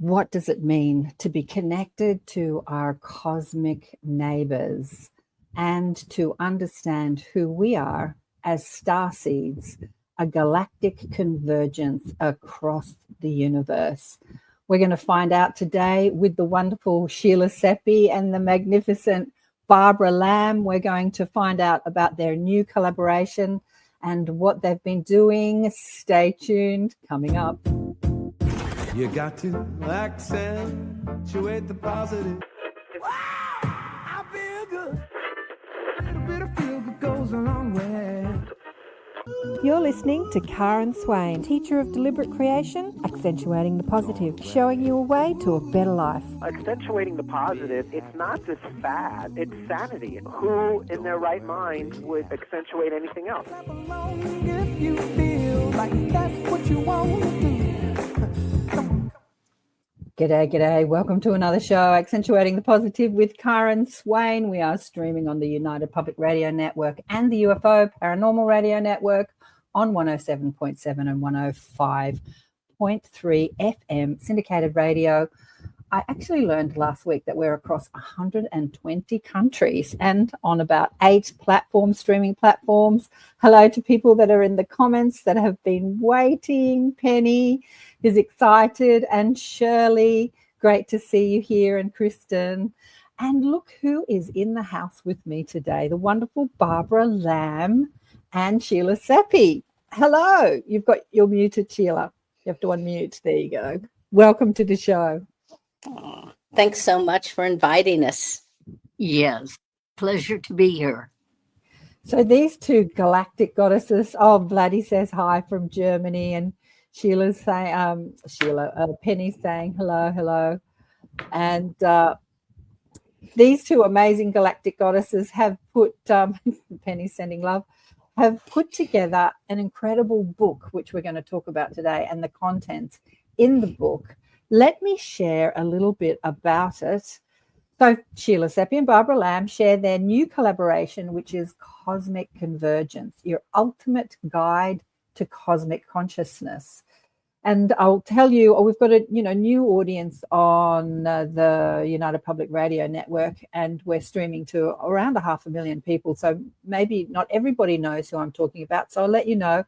What does it mean to be connected to our cosmic neighbors and to understand who we are as starseeds, a galactic convergence across the universe? We're going to find out today with the wonderful Sheila Seppi and the magnificent Barbara Lamb. We're going to find out about their new collaboration and what they've been doing. Stay tuned. Coming up. You got to accentuate the positive. Wow, I feel good. A little bit of feel good goes a long way. You're listening to Karen Swain, teacher of deliberate creation, accentuating the positive, showing you a way to a better life. Accentuating the positive, it's not just fad, it's sanity. Who in their right mind would accentuate anything else? If you feel like that's what you want to do. G'day. Welcome to another show, Accentuating the Positive with Karen Swain. We are streaming on the United Public Radio Network and the UFO Paranormal Radio Network on 107.7 and 105.3 FM syndicated radio. I actually learned last week that we're across 120 countries and on about 8 streaming platforms. Hello to people that are in the comments that have been waiting. Penny is excited, and Shirley, great to see you here, and Kristen. And look who is in the house with me today, the wonderful Barbara Lamb and Sheila Seppi. Hello. You're muted, Sheila. You have to unmute. There you go. Welcome to the show. Oh, thanks so much for inviting us. Yes, pleasure to be here. So these two galactic goddesses, Vladdy says hi from Germany, and Sheila's saying, Penny's saying hello. And these two amazing galactic goddesses have put, Penny's sending love, have put together an incredible book, which we're going to talk about today, and the contents in the book. Let me share a little bit about it. So Sheila Seppi and Barbara Lamb share their new collaboration, which is Cosmic Convergence, your ultimate guide to cosmic consciousness. And I'll tell you, we've got a new audience on the United Public Radio Network, and we're streaming to around 500,000 people. So maybe not everybody knows who I'm talking about. So I'll let you know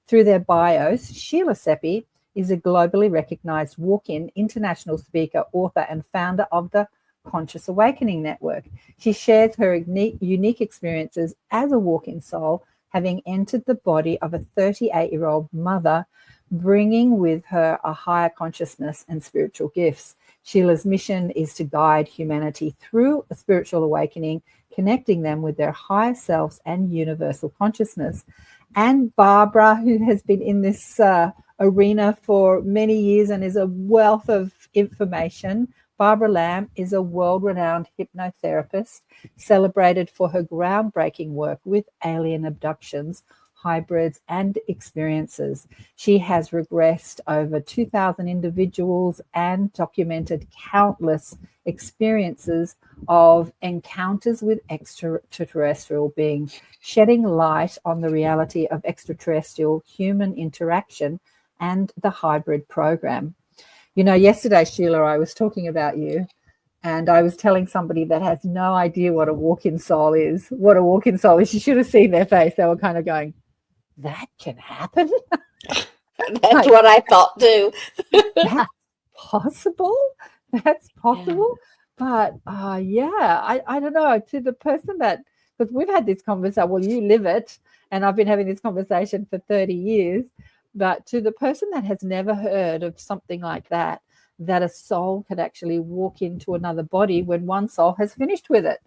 through their bios. Sheila Seppi is a globally recognized walk-in international speaker, author, and founder of the Conscious Awakening Network. She shares her unique experiences as a walk-in soul, having entered the body of a 38-year-old mother, bringing with her a higher consciousness and spiritual gifts. Sheila's mission is to guide humanity through a spiritual awakening, connecting them with their higher selves and universal consciousness. And Barbara, who has been in this arena for many years and is a wealth of information. Barbara Lamb is a world-renowned hypnotherapist, celebrated for her groundbreaking work with alien abductions, hybrids, and experiences. She has regressed over 2,000 individuals and documented countless experiences of encounters with extraterrestrial beings, shedding light on the reality of extraterrestrial human interaction and the hybrid program. Yesterday, Sheila, I was talking about you, and I was telling somebody that has no idea what a walk-in soul is. You should have seen their face. They were kind of going, that can happen? That's what I thought too. That's possible? But I don't know, to the person that, because we've had this conversation, well, you live it, and I've been having this conversation for 30 years, but to the person that has never heard of something like that a soul could actually walk into another body when one soul has finished with it.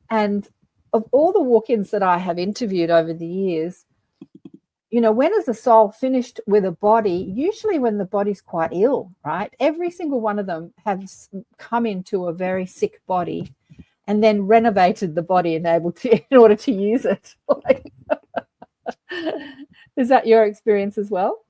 And of all the walk-ins that I have interviewed over the years, when is a soul finished with a body? Usually when the body's quite ill, right? Every single one of them has come into a very sick body and then renovated the body in order to use it. Is that your experience as well?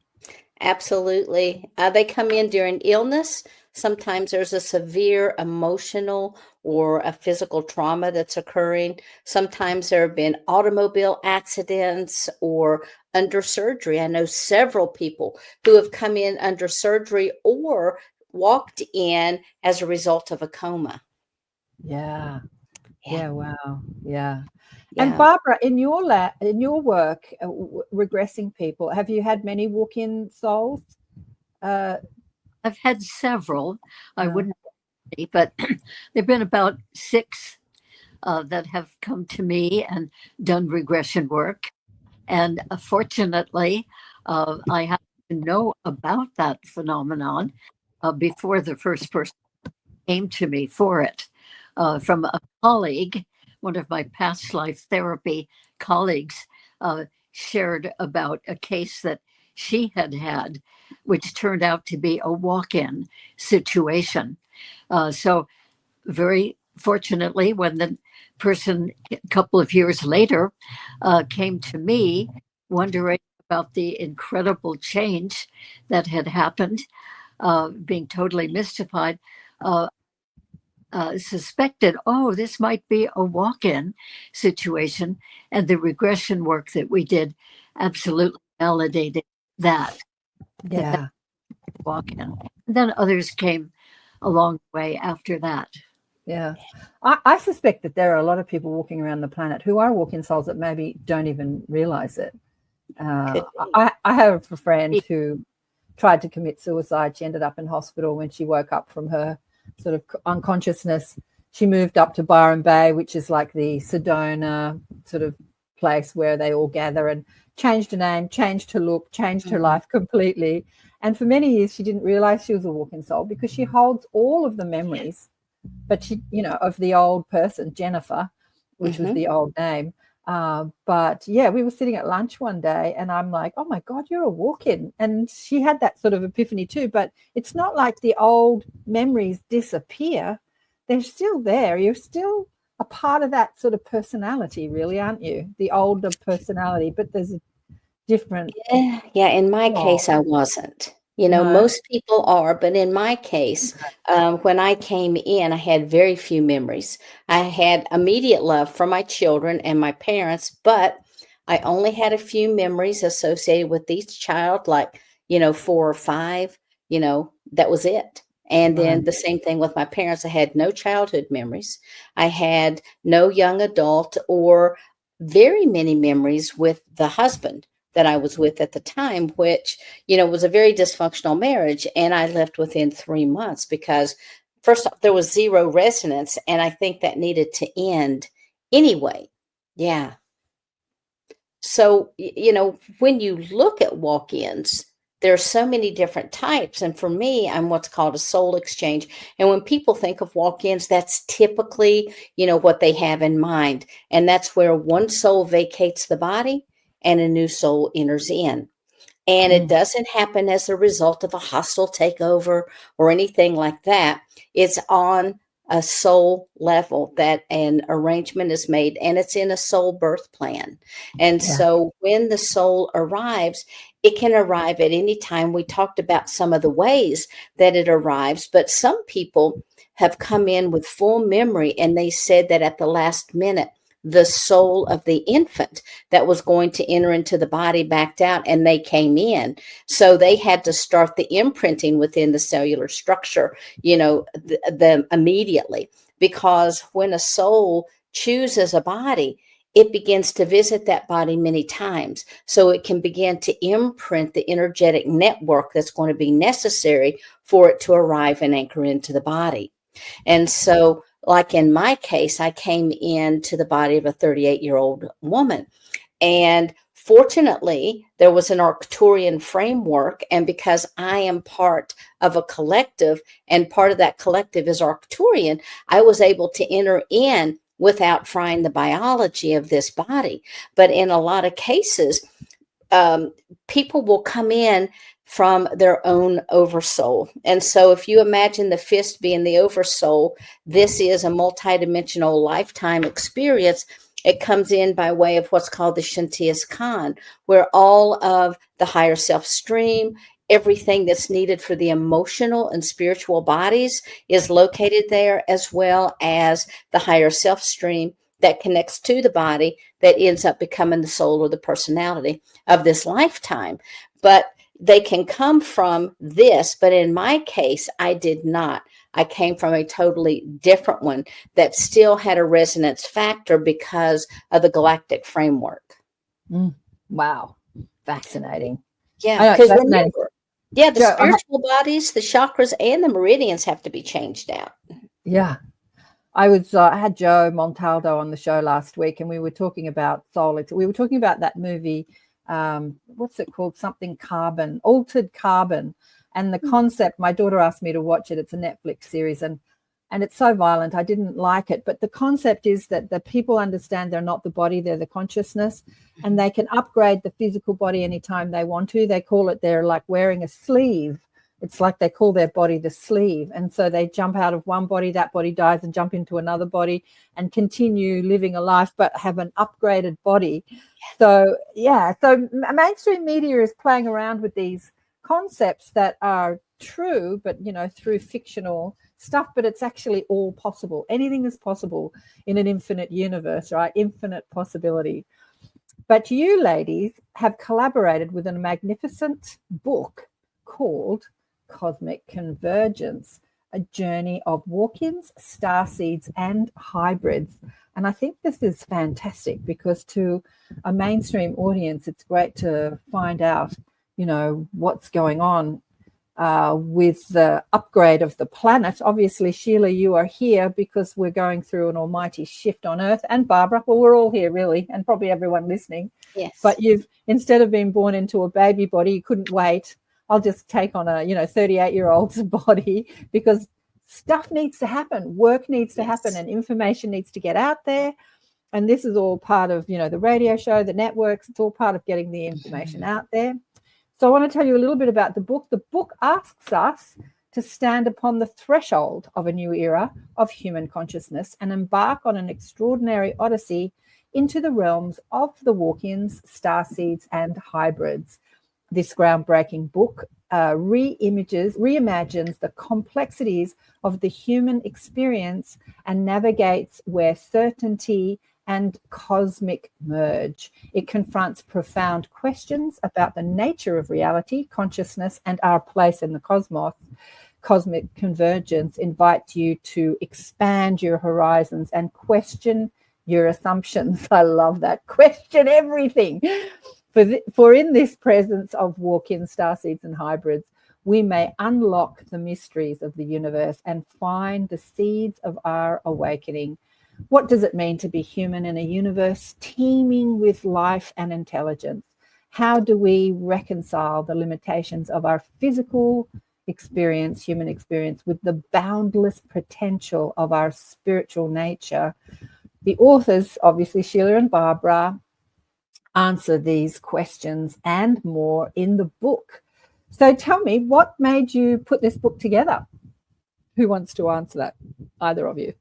Absolutely. They come in during illness. Sometimes there's a severe emotional or a physical trauma that's occurring. Sometimes there have been automobile accidents or under surgery. I know several people who have come in under surgery or walked in as a result of a coma. Yeah. Yeah. Yeah. Wow. Yeah. Yeah. And Barbara, in your work, regressing people, have you had many walk-in souls? I've had several. I Uh, wouldn't say, but there've been about 6 that have come to me and done regression work. And fortunately, I have to know about that phenomenon before the first person came to me for it. From a colleague, one of my past life therapy colleagues, shared about a case that she had had, which turned out to be a walk-in situation. So very fortunately, when the person a couple of years later came to me wondering about the incredible change that had happened, being totally mystified, uh, suspected, oh, this might be a walk-in situation. And the regression work that we did absolutely validated that yeah. walk-in. And then others came along the way after that. Yeah. I suspect that there are a lot of people walking around the planet who are walk-in souls that maybe don't even realize it. I have a friend who tried to commit suicide. She ended up in hospital. When she woke up from her sort of unconsciousness, she moved up to Byron Bay, which is like the Sedona sort of place where they all gather, and changed her name, changed her look, changed her life completely. And for many years, she didn't realize she was a walk-in soul because she holds all of the memories, but she, of the old person, Jennifer, which was the old name. But yeah, we were sitting at lunch one day and I'm like, oh my God, you're a walk-in. And she had that sort of epiphany too, but it's not like the old memories disappear. They're still there. You're still a part of that sort of personality, really, aren't you? The older personality, but there's a different. Yeah. In my case, I wasn't. No. Most people are, but in my case, when I came in, I had very few memories. I had immediate love for my children and my parents, but I only had a few memories associated with each child, like, 4 or 5, that was it. And then the same thing with my parents. I had no childhood memories. I had no young adult or very many memories with the husband that I was with at the time, which, was a very dysfunctional marriage. And I left within 3 months because first off, there was zero resonance. And I think that needed to end anyway. Yeah. So, when you look at walk-ins, there are so many different types. And for me, I'm what's called a soul exchange. And when people think of walk-ins, that's typically, what they have in mind. And that's where one soul vacates the body and a new soul enters in. And it doesn't happen as a result of a hostile takeover or anything like that. It's on a soul level that an arrangement is made, and it's in a soul birth plan. And so when the soul arrives, it can arrive at any time. We talked about some of the ways that it arrives, but some people have come in with full memory, and they said that at the last minute, the soul of the infant that was going to enter into the body backed out, and they came in. So they had to start the imprinting within the cellular structure, immediately, because when a soul chooses a body, it begins to visit that body many times. So it can begin to imprint the energetic network that's going to be necessary for it to arrive and anchor into the body. And so, like in my case, I came into the body of a 38-year-old woman. And fortunately, there was an Arcturian framework. And because I am part of a collective, and part of that collective is Arcturian, I was able to enter in without frying the biology of this body. But in a lot of cases, people will come in from their own oversoul. And so if you imagine the fist being the oversoul, this is a multidimensional lifetime experience. It comes in by way of what's called the Shantias Khan, where all of the higher self stream, everything that's needed for the emotional and spiritual bodies is located there, as well as the higher self stream that connects to the body that ends up becoming the soul or the personality of this lifetime. But they can come from this, but in my case, I did not. I came from a totally different one that still had a resonance factor because of the galactic framework. Wow. Fascinating. Yeah, I know, because fascinating. remember, yeah, the Joe, spiritual bodies, the chakras, and the meridians have to be changed out. yeah. I had Joe Montaldo on the show last week, and we were talking about soul. We were talking about that movie. What's it called? Something Carbon, Altered Carbon. And the concept, my daughter asked me to watch it. It's a Netflix series, and it's so violent. I didn't like it. But the concept is that the people understand they're not the body, they're the consciousness, and they can upgrade the physical body anytime they want to. They call it, they're like wearing a sleeve. It's like they call their body the sleeve. And so they jump out of one body, that body dies, and jump into another body and continue living a life, but have an upgraded body. So, yeah, so mainstream media is playing around with these concepts that are true, but, you know, through fictional stuff, but it's actually all possible. Anything is possible in an infinite universe, right? Infinite possibility. But you ladies have collaborated with a magnificent book called Cosmic Convergence, a journey of walk-ins, starseeds, and hybrids. And I think this is fantastic because to a mainstream audience, it's great to find out, you know, what's going on with the upgrade of the planet. Obviously, Sheila, you are here because we're going through an almighty shift on Earth, and Barbara, well, we're all here really, and probably everyone listening. Yes. But you've, instead of being born into a baby body, you couldn't wait. I'll just take on a, 38-year-old's body because stuff needs to happen, work needs to happen, and information needs to get out there. And this is all part of, the radio show, the networks. It's all part of getting the information out there. So I want to tell you a little bit about the book. The book asks us to stand upon the threshold of a new era of human consciousness and embark on an extraordinary odyssey into the realms of the walk-ins, starseeds, and hybrids. This groundbreaking book reimagines the complexities of the human experience and navigates where certainty and cosmic merge. It confronts profound questions about the nature of reality, consciousness, and our place in the cosmos. Cosmic Convergence invites you to expand your horizons and question your assumptions. I love that. Question everything. For in this presence of walk-in, starseeds, and hybrids, we may unlock the mysteries of the universe and find the seeds of our awakening. What does it mean to be human in a universe teeming with life and intelligence? How do we reconcile the limitations of our physical experience, human experience, with the boundless potential of our spiritual nature? The authors, obviously Sheila and Barbara, answer these questions and more in the book. So tell me, what made you put this book together? Who wants to answer that? Either of you.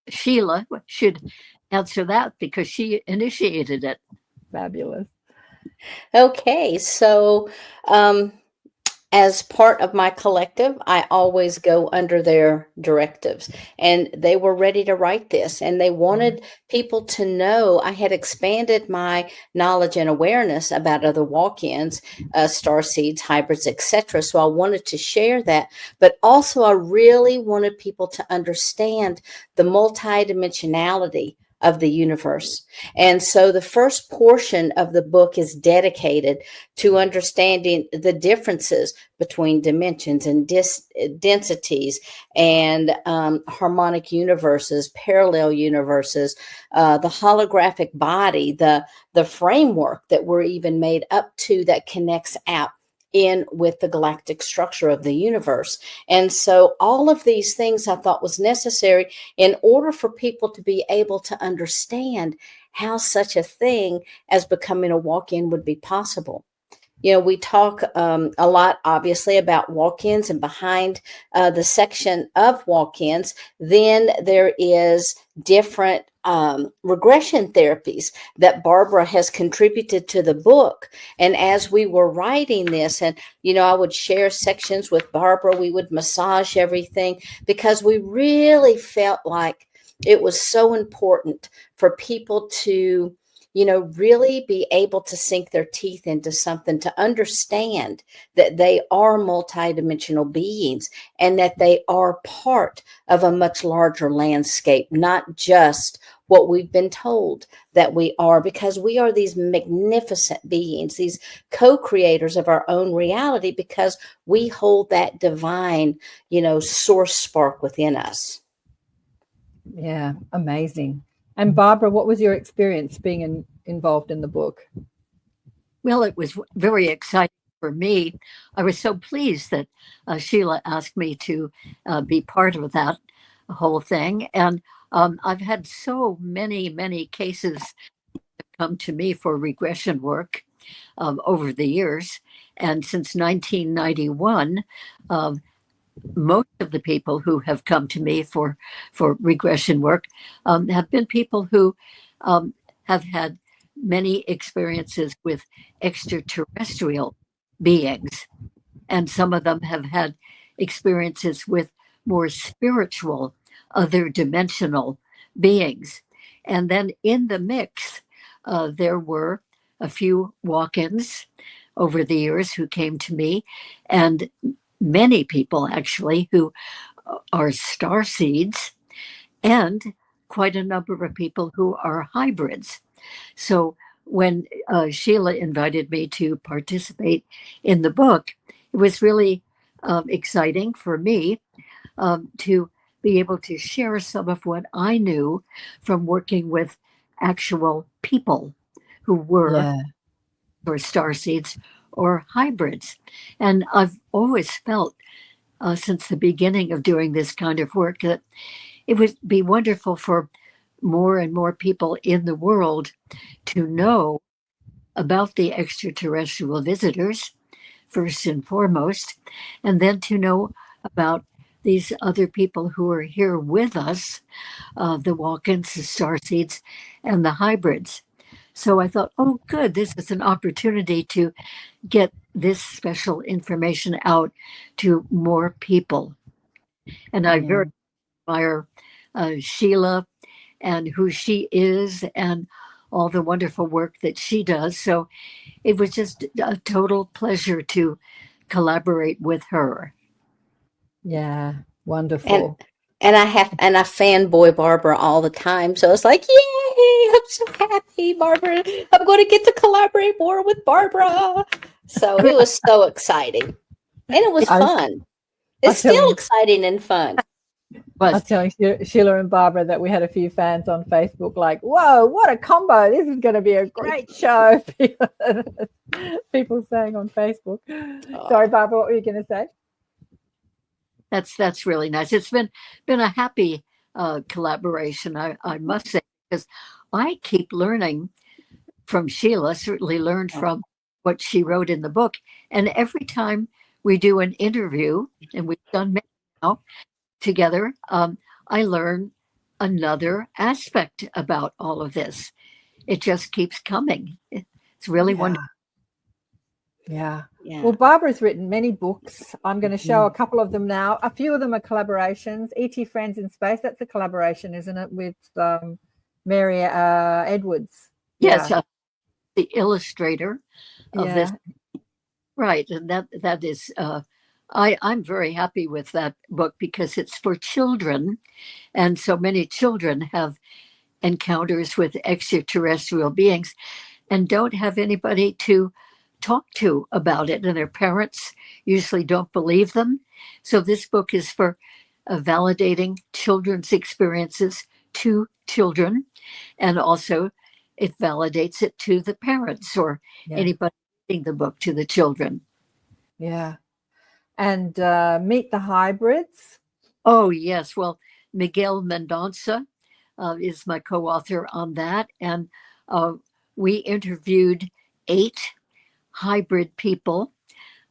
Sheila should answer that because she initiated it. Fabulous. Okay, so as part of my collective, I always go under their directives, and they were ready to write this, and they wanted people to know I had expanded my knowledge and awareness about other walk-ins, starseeds, hybrids, etc. So I wanted to share that, but also I really wanted people to understand the multidimensionality of the universe. And so the first portion of the book is dedicated to understanding the differences between dimensions and densities and harmonic universes, parallel universes, the holographic body, the framework that we're even made up to that connects out in with the galactic structure of the universe. And so all of these things I thought was necessary in order for people to be able to understand how such a thing as becoming a walk-in would be possible. We talk a lot, obviously, about walk-ins, and behind the section of walk-ins, then there is different regression therapies that Barbara has contributed to the book. And as we were writing this, and, I would share sections with Barbara, we would massage everything because we really felt like it was so important for people to really be able to sink their teeth into something, to understand that they are multidimensional beings and that they are part of a much larger landscape, not just what we've been told that we are, because we are these magnificent beings, these co-creators of our own reality, because we hold that divine, source spark within us. Yeah, amazing. And Barbara, what was your experience being involved in the book? Well, it was very exciting for me. I was so pleased that Sheila asked me to be part of that whole thing. And I've had so many cases come to me for regression work over the years. And since 1991, most of the people who have come to me for regression work have been people who have had many experiences with extraterrestrial beings. And some of them have had experiences with more spiritual, other dimensional beings. And then in the mix, there were a few walk-ins over the years who came to me, and many people actually who are starseeds, and quite a number of people who are hybrids. So when Sheila invited me to participate in the book, it was really exciting for me to be able to share some of what I knew from working with actual people who were or starseeds or hybrids. And I've always felt since the beginning of doing this kind of work that it would be wonderful for more and more people in the world to know about the extraterrestrial visitors, first and foremost, and then to know about these other people who are here with us, the walk-ins, the starseeds, and the hybrids. So I thought, oh, good, this is an opportunity to get this special information out to more people. And I very admire Sheila and who she is and all the wonderful work that she does. So it was just a total pleasure to collaborate with her. Yeah, wonderful. And I fanboy Barbara all the time. So it's like, yay, I'm so happy, Barbara. I'm going to get to collaborate more with Barbara. So it was so exciting. And it was fun. It's still exciting and fun. I was telling Sheila and Barbara that we had a few fans on Facebook like, whoa, what a combo. This is going to be a great show. People saying on Facebook. Sorry, Barbara, what were you going to say? That's really nice. It's been a happy collaboration, I must say, because I keep learning from Sheila, certainly learned from what she wrote in the book. And every time we do an interview, and we've done many now together, I learn another aspect about all of this. It just keeps coming. It's really wonderful. Yeah. Well, Barbara's written many books. I'm going to show a couple of them now. A few of them are collaborations. E.T. Friends in Space, that's a collaboration, isn't it, with Mary Edwards? Yes, the illustrator of this. Right, and that is, I'm very happy with that book because it's for children, and so many children have encounters with extraterrestrial beings and don't have anybody to talk to about it, and their parents usually don't believe them. So this book is for validating children's experiences to children, and also it validates it to the parents or anybody reading the book to the children. Yeah. And Meet the Hybrids. Oh, yes. Well, Miguel Mendonça is my co-author on that, and we interviewed 8 hybrid people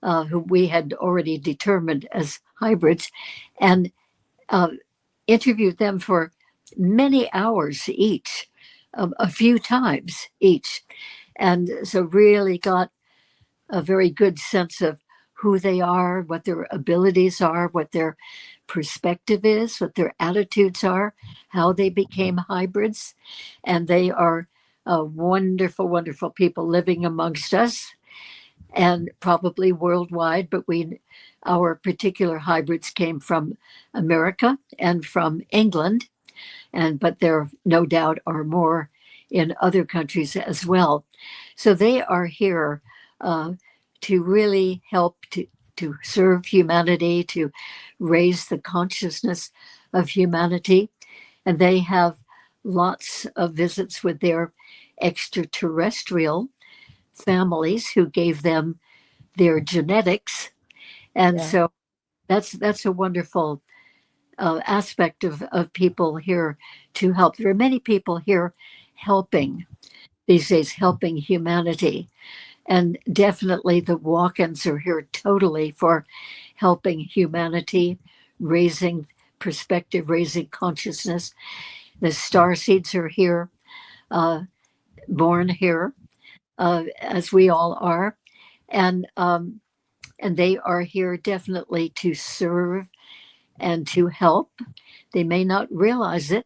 who we had already determined as hybrids, and interviewed them for many hours each, a few times each, and so really got a very good sense of who they are, what their abilities are, what their perspective is, what their attitudes are, how they became hybrids. And they are wonderful, wonderful people living amongst us, and probably worldwide, but our particular hybrids came from America and from England, but there no doubt are more in other countries as well. So they are here to really help to serve humanity, to raise the consciousness of humanity. And they have lots of visits with their extraterrestrial families who gave them their genetics. And so that's a wonderful aspect of people here to help. There are many people here helping these days, helping humanity. And definitely the walk-ins are here totally for helping humanity, raising perspective, raising consciousness. The starseeds are here, born here, as we all are. And they are here definitely to serve and to help. They may not realize it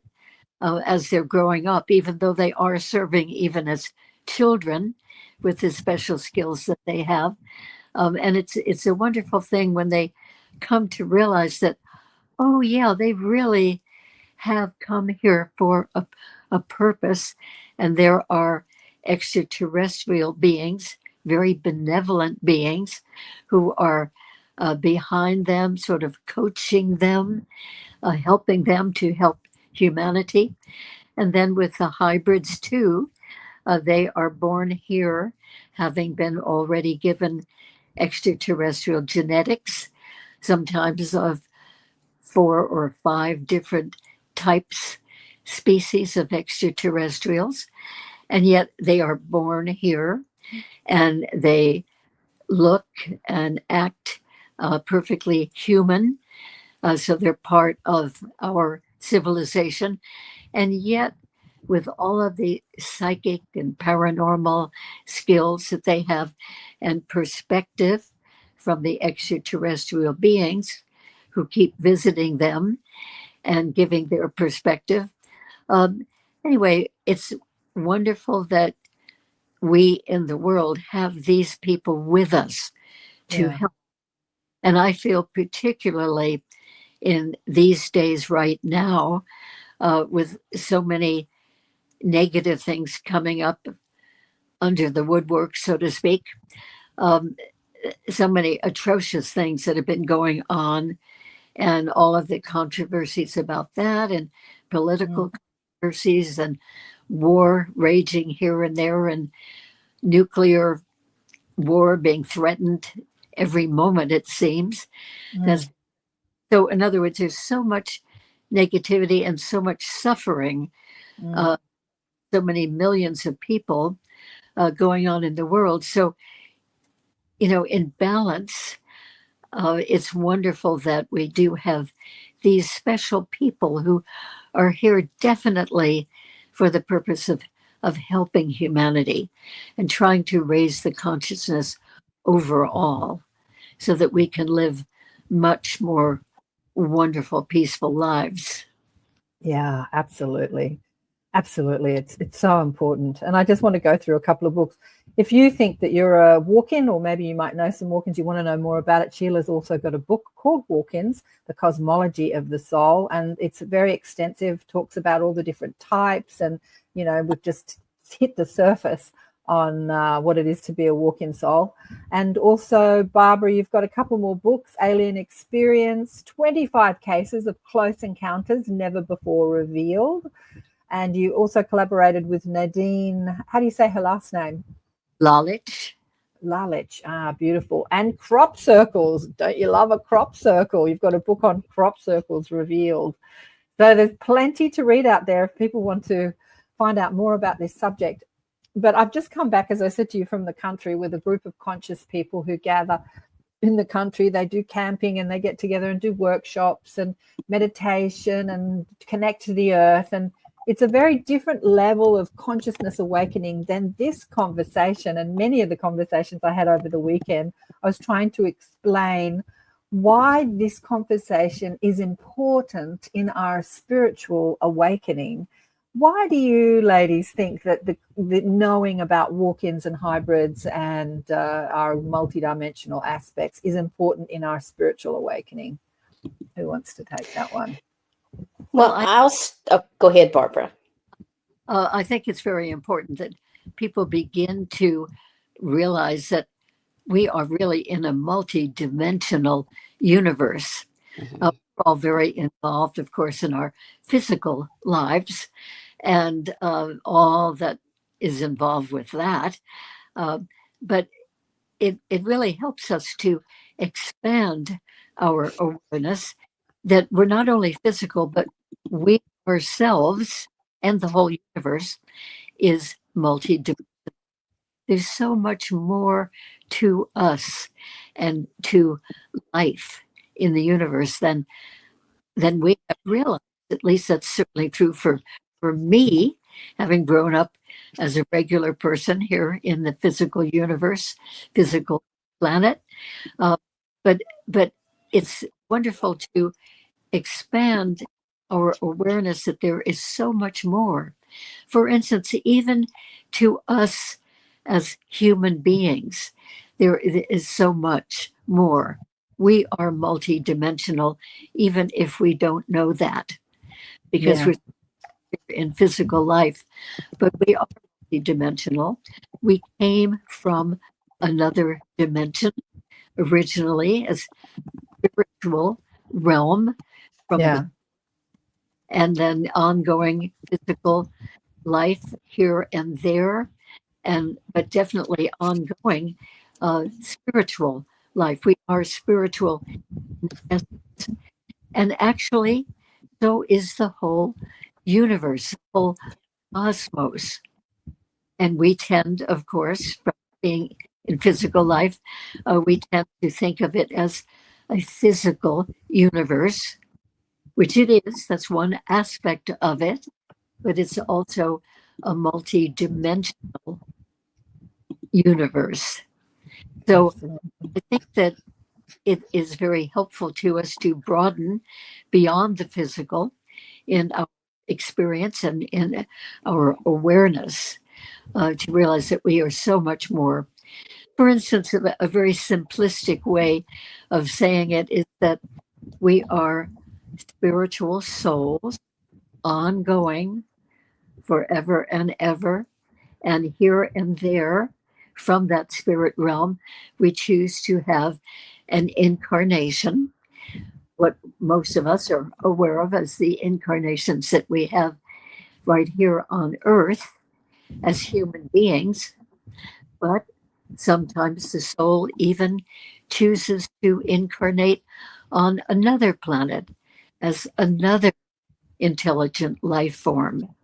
as they're growing up, even though they are serving even as children with the special skills that they have. And it's a wonderful thing when they come to realize that, oh yeah, they really have come here for a purpose. And there are extraterrestrial beings, very benevolent beings, who are behind them, sort of coaching them, helping them to help humanity. And then with the hybrids too, they are born here, having been already given extraterrestrial genetics, sometimes of 4 or 5 different types, species of extraterrestrials. And yet they are born here, and they look and act perfectly human. So they're part of our civilization. And yet, with all of the psychic and paranormal skills that they have and perspective from the extraterrestrial beings who keep visiting them and giving their perspective. Anyway, it's wonderful that we in the world have these people with us to help. And I feel particularly in these days right now, with so many negative things coming up under the woodwork, so to speak, so many atrocious things that have been going on, and all of the controversies about that, and political controversies, and war raging here and there, and nuclear war being threatened every moment, it seems. So in other words, there's so much negativity and so much suffering, so many millions of people going on in the world. So, in balance, it's wonderful that we do have these special people who are here definitely for the purpose of helping humanity and trying to raise the consciousness overall so that we can live much more wonderful, peaceful lives. Yeah, absolutely. Absolutely. It's so important. And I just want to go through a couple of books. If you think that you're a walk-in, or maybe you might know some walk-ins, you want to know more about it, Sheila's also got a book called Walk-ins, The Cosmology of the Soul. And it's very extensive, talks about all the different types. And, we've just hit the surface on what it is to be a walk-in soul. And also, Barbara, you've got a couple more books, Alien Experience, 25 Cases of Close Encounters Never Before Revealed. And you also collaborated with Nadine. How do you say her last name? Lalich. Beautiful. And crop circles. Don't you love a crop circle? You've got a book on crop circles revealed. So there's plenty to read out there if people want to find out more about this subject. But I've just come back, as I said to you, from the country with a group of conscious people who gather in the country. They do camping and they get together and do workshops and meditation and connect to the earth. And it's a very different level of consciousness awakening than this conversation. And many of the conversations I had over the weekend, I was trying to explain why this conversation is important in our spiritual awakening, Why do you ladies think that the knowing about walk-ins and hybrids and our multidimensional aspects is important in our spiritual awakening? Who wants to take that one? Well, go ahead, Barbara. I think it's very important that people begin to realize that we are really in a multi-dimensional universe. We're all very involved, of course, in our physical lives and all that is involved with that. But it really helps us to expand our awareness that we're not only physical, but we ourselves and the whole universe is multi-dimensional. There's so much more to us and to life in the universe than we have realized. At least that's certainly true for me, having grown up as a regular person here in the physical universe, physical planet. But it's wonderful to expand our awareness that there is so much more. For instance, even to us as human beings, there is so much more. We are multidimensional, even if we don't know that, because we're in physical life, but we are multidimensional. We came from another dimension originally as spiritual realm and then ongoing physical life here and there, but definitely ongoing spiritual life. We are spiritual, and actually, so is the whole universe, the whole cosmos. And we tend, of course, from being in physical life, we tend to think of it as a physical universe, which it is. That's one aspect of it, but it's also a multi-dimensional universe. So I think that it is very helpful to us to broaden beyond the physical in our experience and in our awareness, to realize that we are so much more. For instance, a very simplistic way of saying it is that we are spiritual souls, ongoing forever and ever, and here and there from that spirit realm, we choose to have an incarnation, what most of us are aware of as the incarnations that we have right here on Earth as human beings. But sometimes the soul even chooses to incarnate on another planet as another intelligent life form.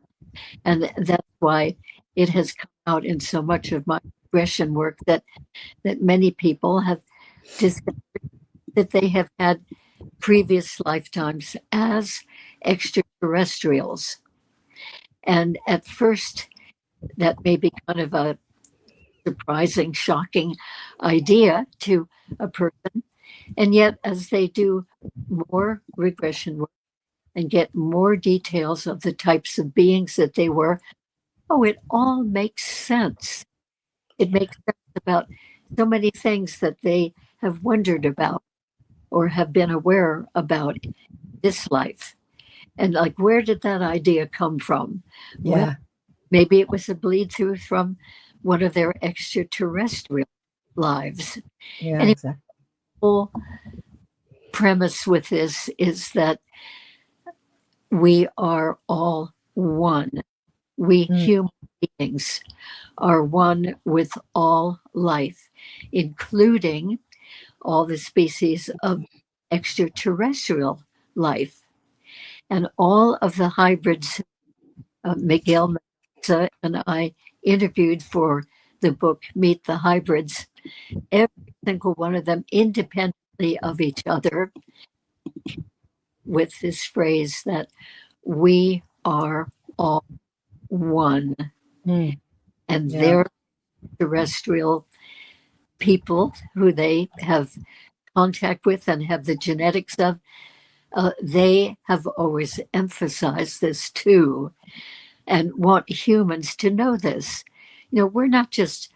And that's why it has come out in so much of my regression work that many people have discovered that they have had previous lifetimes as extraterrestrials. And at first, that may be kind of a surprising, shocking idea to a person. And yet, as they do more regression work and get more details of the types of beings that they were, it all makes sense. It makes sense about so many things that they have wondered about or have been aware about this life. And like, where did that idea come from? Well, maybe it was a bleed through from one of their extraterrestrial lives. And exactly. The whole premise with this is that we are all one. We human beings are one with all life, including all the species of extraterrestrial life. And all of the hybrids, Miguel Mendoza and I interviewed for the book Meet the Hybrids, every single one of them independently of each other, with this phrase that we are all one. And they're terrestrial people who they have contact with and have the genetics of, they have always emphasized this too. and want humans to know this. We're not just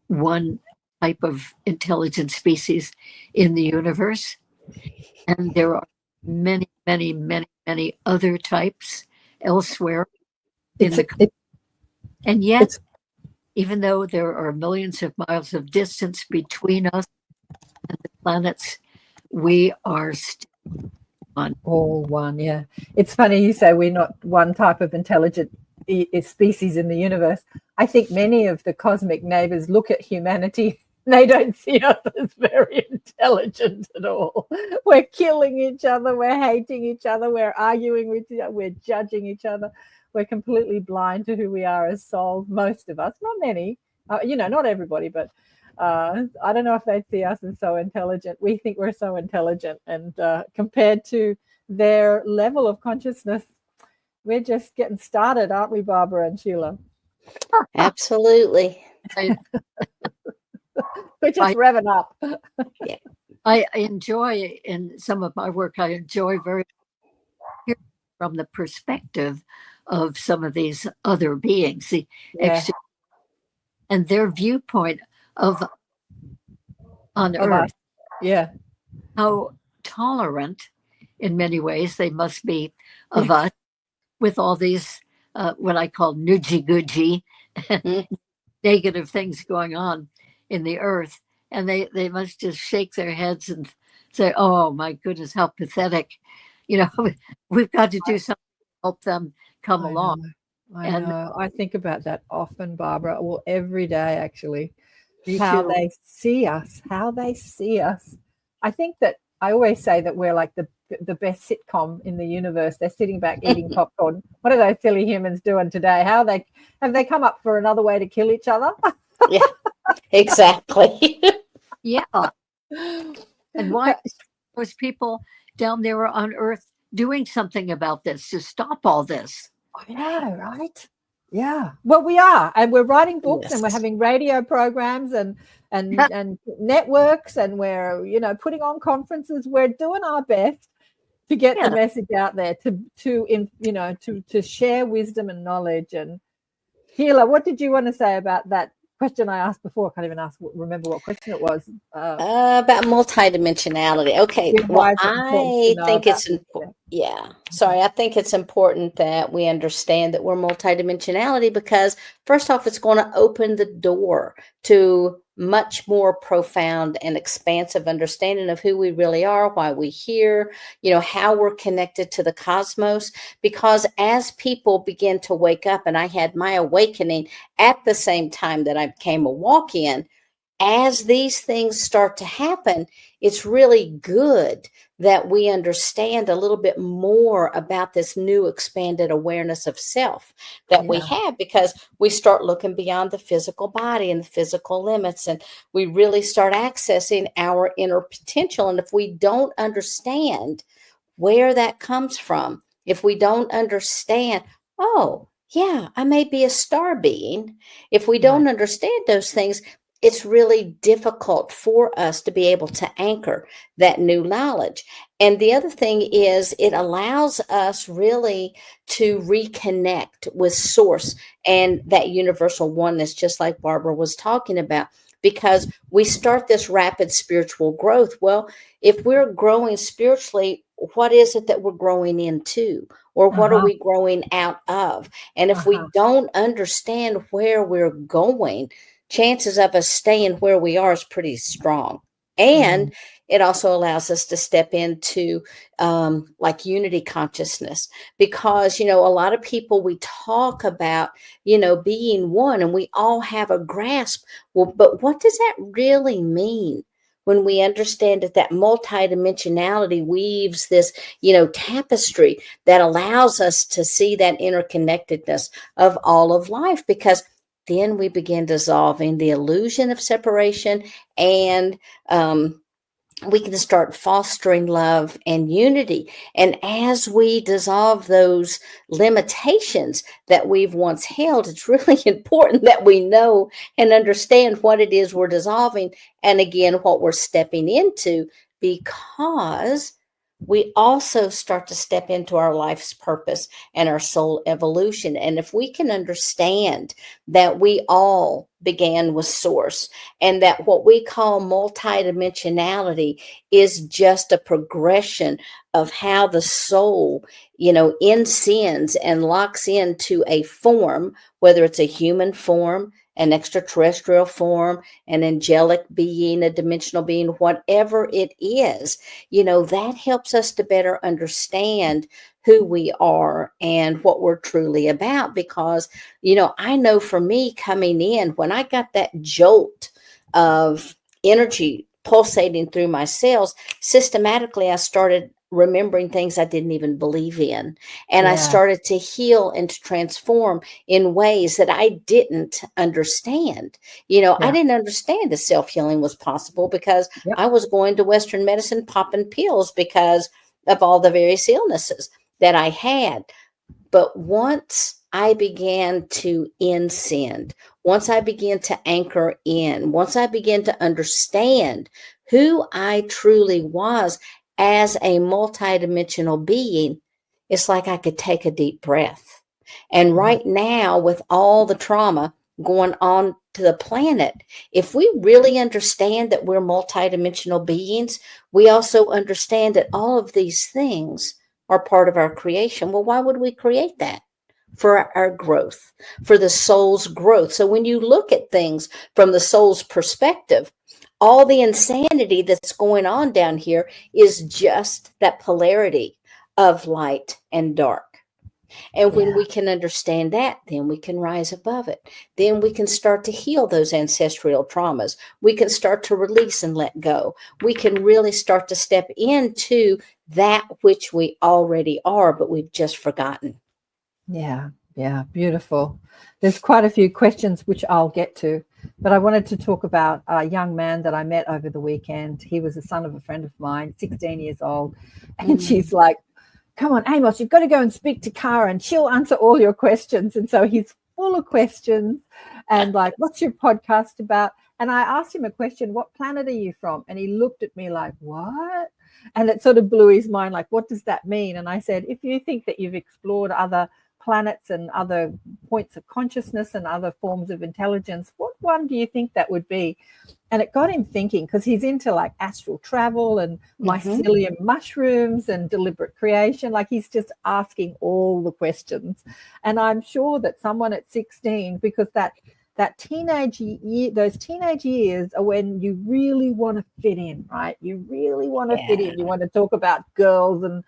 one type of intelligent species in the universe, and there are many, many, many, many other types elsewhere in It's the. And yet, it's even though there are millions of miles of distance between us and the planets, we are still one. all one. Yeah, it's funny you say we're not one type of intelligent species in the universe. I think many of the cosmic neighbors look at humanity. They don't see us as very intelligent at all. We're killing each other. We're hating each other. We're arguing with each other. We're judging each other. We're completely blind to who we are as souls. Most of us, not many, not everybody, but I don't know if they see us as so intelligent. We think we're so intelligent, and compared to their level of consciousness, we're just getting started, aren't we, Barbara and Sheila? Absolutely. We're just revving up. Yeah. I enjoy, in some of my work, I enjoy very from the perspective of some of these other beings, and their viewpoint on Earth. Yeah. How tolerant, in many ways, they must be of us, with all these, what I call nudgy-gudgy, negative things going on in the Earth. And they must just shake their heads and say, oh, my goodness, how pathetic. We've got to do something to help them come along. I know. I think about that often, Barbara. Well, every day, actually. Me how too. they see us. I think that I always say that we're like the best sitcom in the universe. They're sitting back eating popcorn. What are those silly humans doing today? Have they come up for another way to kill each other? Yeah, exactly. Yeah. And why those people down there on Earth doing something about this to stop all this? I know, right? Yeah. Well, we are, and we're writing books, and we're having radio programs and networks, and we're putting on conferences. We're doing our best to get the message out there, to share wisdom and knowledge. And Sheila, what did you want to say about that question I asked before? I can't even remember what question it was. About multidimensionality. Okay. Well, I think it's important. Yeah. Sorry. I think it's important that we understand that we're multidimensionality, because first off, it's going to open the door to much more profound and expansive understanding of who we really are, why we here, how we're connected to the cosmos. Because as people begin to wake up, and I had my awakening at the same time that I became a walk-in, as these things start to happen, it's really good that we understand a little bit more about this new expanded awareness of self that we have, because we start looking beyond the physical body and the physical limits, and we really start accessing our inner potential. And if we don't understand where that comes from, if we don't understand, oh, yeah, I may be a star being. If we don't understand those things, it's really difficult for us to be able to anchor that new knowledge. And the other thing is, it allows us really to reconnect with source and that universal oneness, just like Barbara was talking about, because we start this rapid spiritual growth. Well, if we're growing spiritually, what is it that we're growing into? Or what are we growing out of? And if we don't understand where we're going, chances of us staying where we are is pretty strong. And it also allows us to step into like unity consciousness, because, a lot of people, we talk about, being one, and we all have a grasp. Well, but what does that really mean? When we understand that multidimensionality weaves this, tapestry that allows us to see that interconnectedness of all of life, because then we begin dissolving the illusion of separation, and we can start fostering love and unity. And as we dissolve those limitations that we've once held, it's really important that we know and understand what it is we're dissolving, and again, what we're stepping into, because we also start to step into our life's purpose and our soul evolution. And if we can understand that we all began with source, and that what we call multidimensionality is just a progression of how the soul, inscends and locks into a form, whether it's a human form, an extraterrestrial form, an angelic being, a dimensional being, whatever it is, that helps us to better understand who we are and what we're truly about. Because, I know for me coming in, when I got that jolt of energy pulsating through my cells, systematically, I started remembering things I didn't even believe in. And I Yeah. started to heal and to transform in ways that I didn't understand. I Yeah. didn't understand that self-healing was possible because Yep. I was going to Western medicine, popping pills because of all the various illnesses that I had. But once I began to ascend, once I began to anchor in, once I began to understand who I truly was as a multidimensional being, it's like I could take a deep breath. And right now, with all the trauma going on to the planet, if we really understand that we're multidimensional beings, we also understand that all of these things are part of our creation. Well, why would we create that? For our growth, for the soul's growth. So when you look at things from the soul's perspective, all the insanity that's going on down here is just that polarity of light and dark. And when we can understand that, then we can rise above it. Then we can start to heal those ancestral traumas. We can start to release and let go. We can really start to step into that which we already are, but we've just forgotten. Yeah, beautiful. There's quite a few questions which I'll get to, but I wanted to talk about a young man that I met over the weekend. He was the son of a friend of mine, 16 years old, and she's like, come on, Amos, you've got to go and speak to Cara and she'll answer all your questions. And so he's full of questions and like, what's your podcast about? And I asked him a question, what planet are you from? And he looked at me like, what? And it sort of blew his mind, like, what does that mean? And I said, if you think that you've explored other planets and other points of consciousness and other forms of intelligence, what one do you think that would be? And it got him thinking, because he's into like astral travel and mycelium mushrooms and deliberate creation. Like he's just asking all the questions. And I'm sure that someone at 16, because that teenage year, those teenage years are when you really want to fit in, right? You really want to fit in. You want to talk about girls and,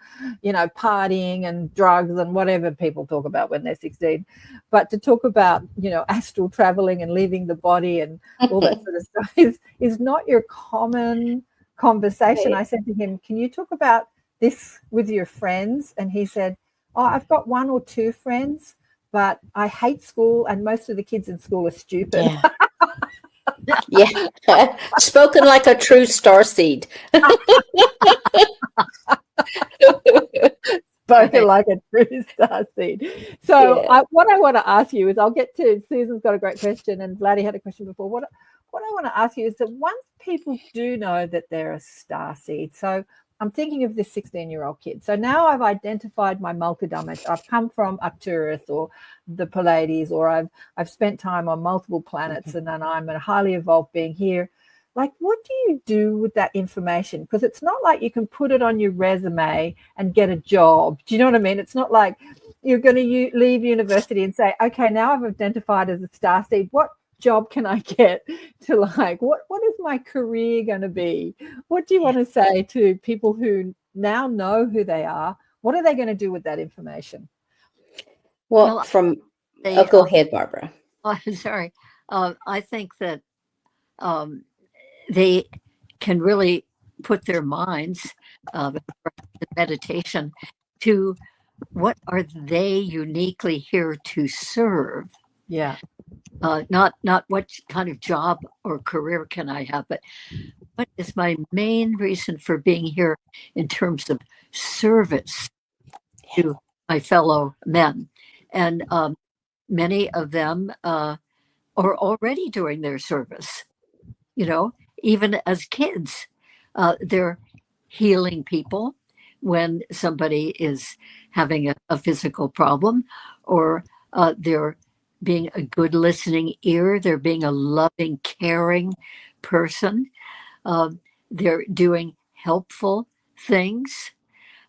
partying and drugs and whatever people talk about when they're 16. But to talk about, astral traveling and leaving the body and all that sort of stuff is not your common conversation. I said to him, can you talk about this with your friends? And he said, oh, I've got one or two friends, but I hate school and most of the kids in school are stupid. Yeah. Spoken like a true starseed. Spoken like a true starseed. So what I want to ask you is, I'll get to, Susan's got a great question and Vladdy had a question before. What I want to ask you is that once people do know that they're a starseed, so I'm thinking of this 16-year-old kid. So now I've identified my multidimension. I've come from Arcturus or the Pleiades, or I've spent time on multiple planets, and then I'm a highly evolved being here. Like, what do you do with that information? Because it's not like you can put it on your resume and get a job. Do you know what I mean? It's not like you're going to leave university and say, okay, now I've identified as a starseed. What job can I get to, like, what is my career going to be? What do you want to say to people who now know who they are? What are they going to do with that information? Well, go ahead, Barbara. I'm sorry. I think that they can really put their minds meditation to what are they uniquely here to serve. Yeah. Not what kind of job or career can I have, but what is my main reason for being here in terms of service to my fellow men. And many of them are already doing their service, even as kids. They're healing people. when somebody is having a physical problem, or they're being a good listening ear, they're being a loving, caring person, uh, they're doing helpful things,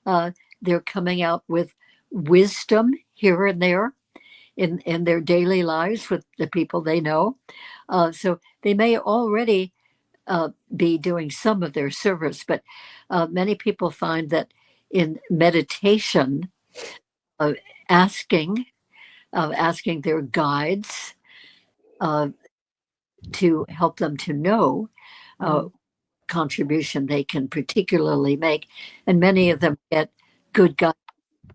uh, they're coming out with wisdom here and there in their daily lives with the people they know. So they may already be doing some of their service, but many people find that in meditation, uh, asking asking their guides uh, to help them to know contribution they can particularly make, and many of them get good guidance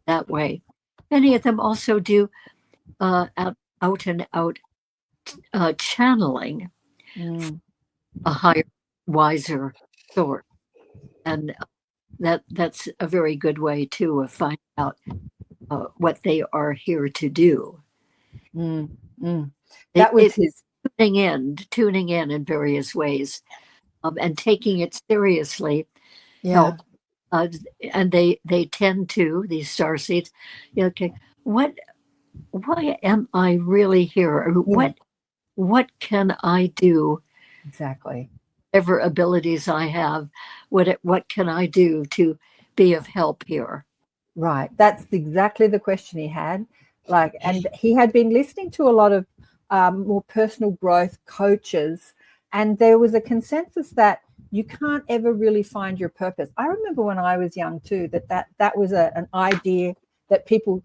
that way. Many of them also do out and out channeling a higher, wiser source, and that's a very good way too of finding out what they are here to do. That was his tuning in various ways, and taking it seriously. Help, and they tend to, these star seeds. Okay, why am I really here? Or what can I do? Exactly. Whatever abilities I have, what can I do to be of help here? Right. That's exactly the question he had. And he had been listening to a lot of more personal growth coaches, and there was a consensus that you can't ever really find your purpose. I remember when I was young too, that was an idea that people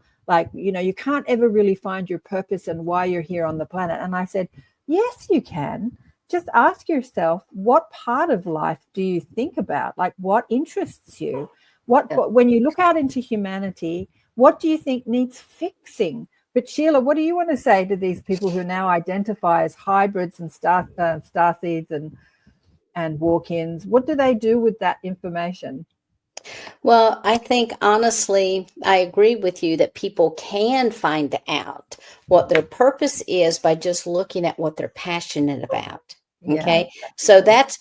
you can't ever really find your purpose and why you're here on the planet. And I said, yes, you can. Just ask yourself, what part of life do you think about? Like, what interests you? When you look out into humanity, what do you think needs fixing? But Sheila, what do you want to say to these people who now identify as hybrids and starseeds and walk-ins? What do they do with that information? Well, I think honestly, I agree with you that people can find out what their purpose is by just looking at what they're passionate about. Okay. Yeah. So that's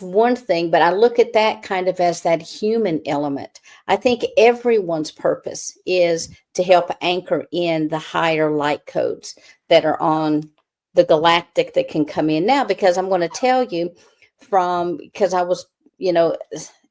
one thing, but I look at that kind of as that human element. I think everyone's purpose is to help anchor in the higher light codes that are on the galactic that can come in now, because I'm going to tell you because I was,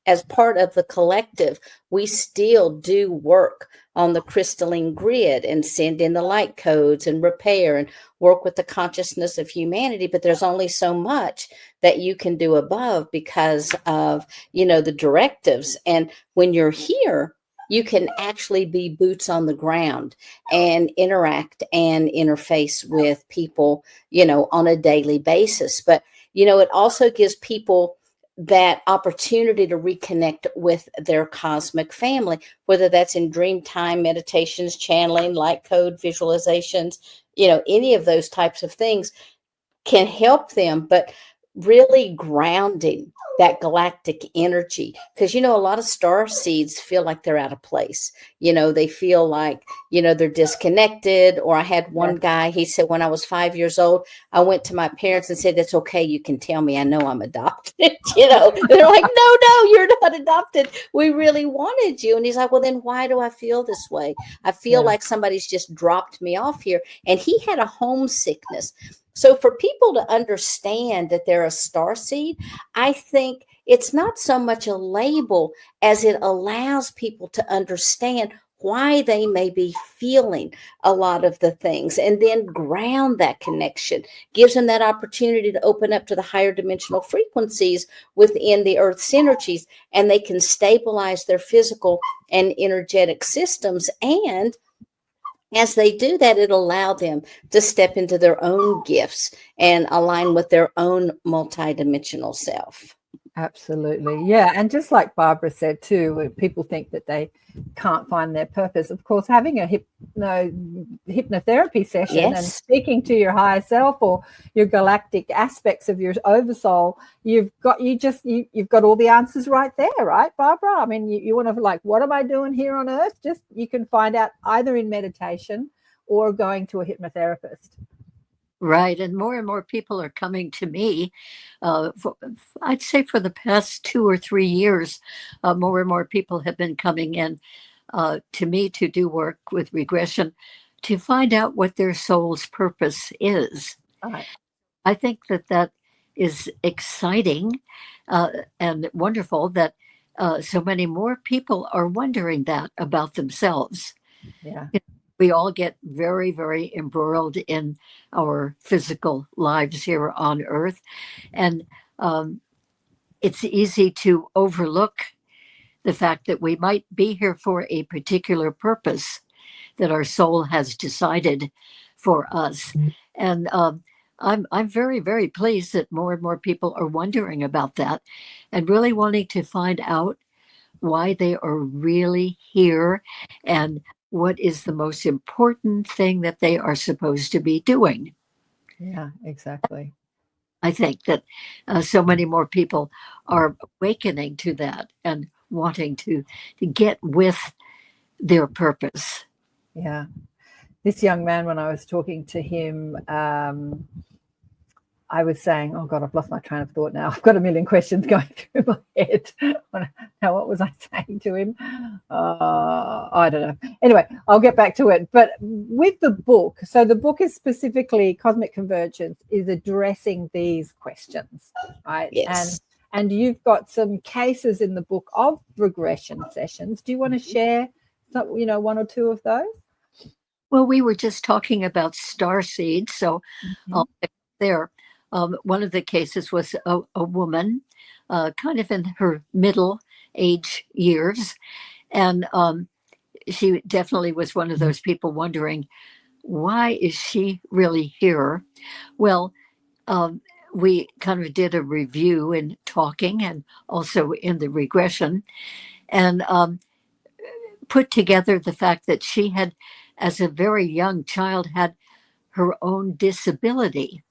as part of the collective, we still do work on the crystalline grid and send in the light codes and repair and work with the consciousness of humanity. But there's only so much that you can do above because of, the directives. And when you're here, you can actually be boots on the ground and interact and interface with people, on a daily basis. But, it also gives people that opportunity to reconnect with their cosmic family, whether that's in dream time, meditations, channeling, light code, visualizations, any of those types of things can help them, but really grounding that galactic energy. Because, a lot of star seeds feel like they're out of place. They feel like, they're disconnected. Or I had one guy, he said, when I was 5 years old, I went to my parents and said, "That's okay. You can tell me. I know I'm adopted." They're like, no, you're not adopted. We really wanted you. And he's like, well, then why do I feel this way? I feel like somebody's just dropped me off here. And he had a homesickness. So for people to understand that they're a starseed, I think it's not so much a label as it allows people to understand why they may be feeling a lot of the things, and then ground that connection, gives them that opportunity to open up to the higher dimensional frequencies within the Earth's energies, and they can stabilize their physical and energetic systems. And as they do that, it'll allow them to step into their own gifts and align with their own multidimensional self. Absolutely. Yeah. And just like Barbara said too, people think that they can't find their purpose. Of course, having a hypnotherapy session and speaking to your higher self or your galactic aspects of your oversoul, you've got all the answers right there, right, Barbara? I mean, you want to what am I doing here on Earth? Just you can find out either in meditation or going to a hypnotherapist. Right. And more people are coming to me. I'd say for the past 2 or 3 years, more and more people have been coming in to me to do work with regression to find out what their soul's purpose is. Right. I think that is exciting and wonderful that so many more people are wondering that about themselves. Yeah. We all get very, very embroiled in our physical lives here on Earth. And it's easy to overlook the fact that we might be here for a particular purpose that our soul has decided for us. And I'm very, very pleased that more and more people are wondering about that and really wanting to find out why they are really here and what is the most important thing that they are supposed to be doing. Yeah, exactly. I think that so many more people are awakening to that and wanting to get with their purpose. Yeah. This young man, when I was talking to him, I was saying, oh God, I've lost my train of thought now. I've got a million questions going through my head. Now, what was I saying to him? I don't know. Anyway, I'll get back to it. But with the book, so the book is specifically Cosmic Convergence is addressing these questions, right? Yes. And you've got some cases in the book of regression sessions. Do you want to share, one or two of those? Well, we were just talking about starseeds, so I'll pick there. One of the cases was a woman, kind of in her middle age years, and she definitely was one of those people wondering, why is she really here? Well, we kind of did a review in talking and also in the regression, and put together the fact that she had, as a very young child, had her own disability.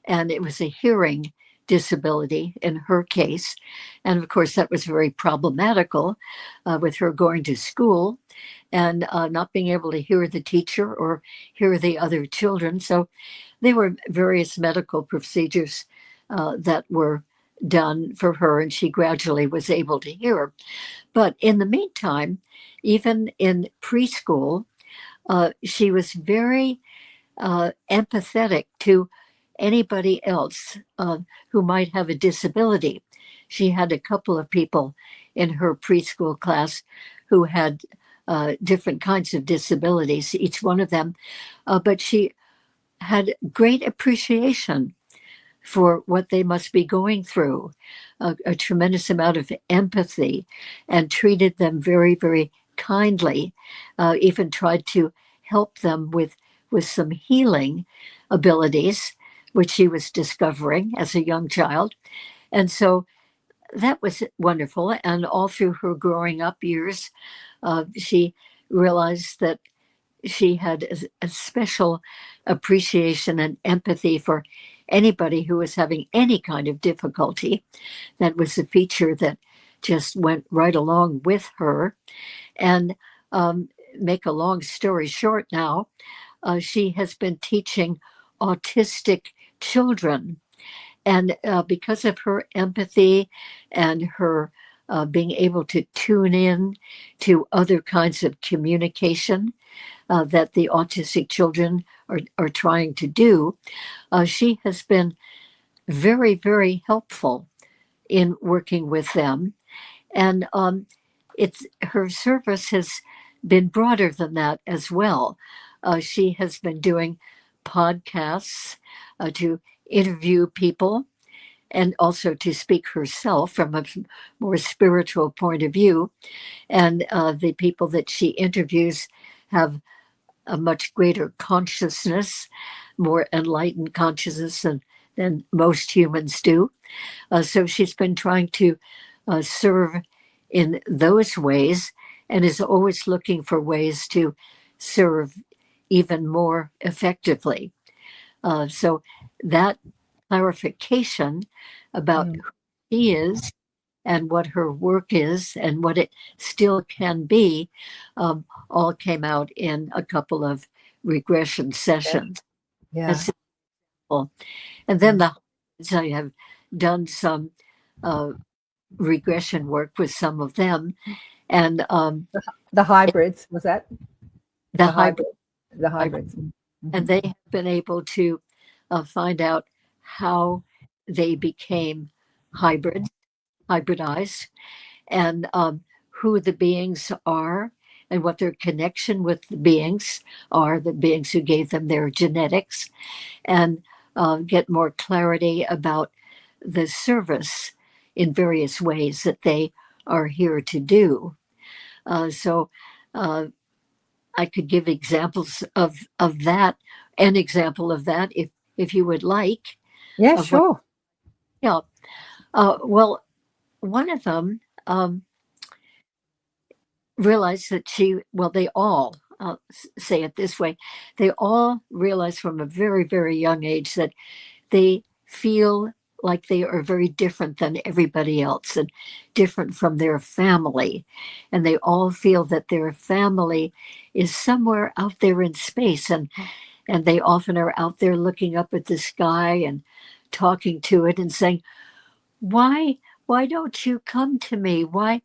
And it was a hearing disability in her case. And of course, that was very problematical with her going to school and not being able to hear the teacher or hear the other children. So there were various medical procedures that were done for her, and she gradually was able to hear. But in the meantime, even in preschool, she was very empathetic to anybody else who might have a disability. She had a couple of people in her preschool class who had different kinds of disabilities, each one of them, but she had great appreciation for what they must be going through, a tremendous amount of empathy, and treated them very, very kindly, even tried to help them with some healing abilities, which she was discovering as a young child. And so that was wonderful. And all through her growing up years, she realized that she had a special appreciation and empathy for anybody who was having any kind of difficulty. That was a feature that just went right along with her. And make a long story short now, she has been teaching autistic children. And because of her empathy and her being able to tune in to other kinds of communication that the autistic children are trying to do, she has been very, very helpful in working with them. And her service has been broader than that as well. She has been doing podcasts to interview people and also to speak herself from a more spiritual point of view. And the people that she interviews have a much greater consciousness, more enlightened consciousness than most humans do. So she's been trying to serve in those ways and is always looking for ways to serve even more effectively. So that clarification about who she is and what her work is and what it still can be all came out in a couple of regression sessions. Yeah. And then I have done some regression work with some of them, and The hybrids, was that? the hybrid, The hybrids. and they have been able to find out how they became hybridized, and who the beings are, and what their connection with the beings are, the beings who gave them their genetics, and get more clarity about the service in various ways that they are here to do. So I could give examples of that, an example of that, if you would like. Yeah, Of sure. Yeah. Well, one of them realized that they all, say it this way, they all realize from a very, very young age that they feel like they are very different than everybody else and different from their family. And they all feel that their family is somewhere out there in space. And they often are out there looking up at the sky and talking to it and saying, why don't you come to me? Why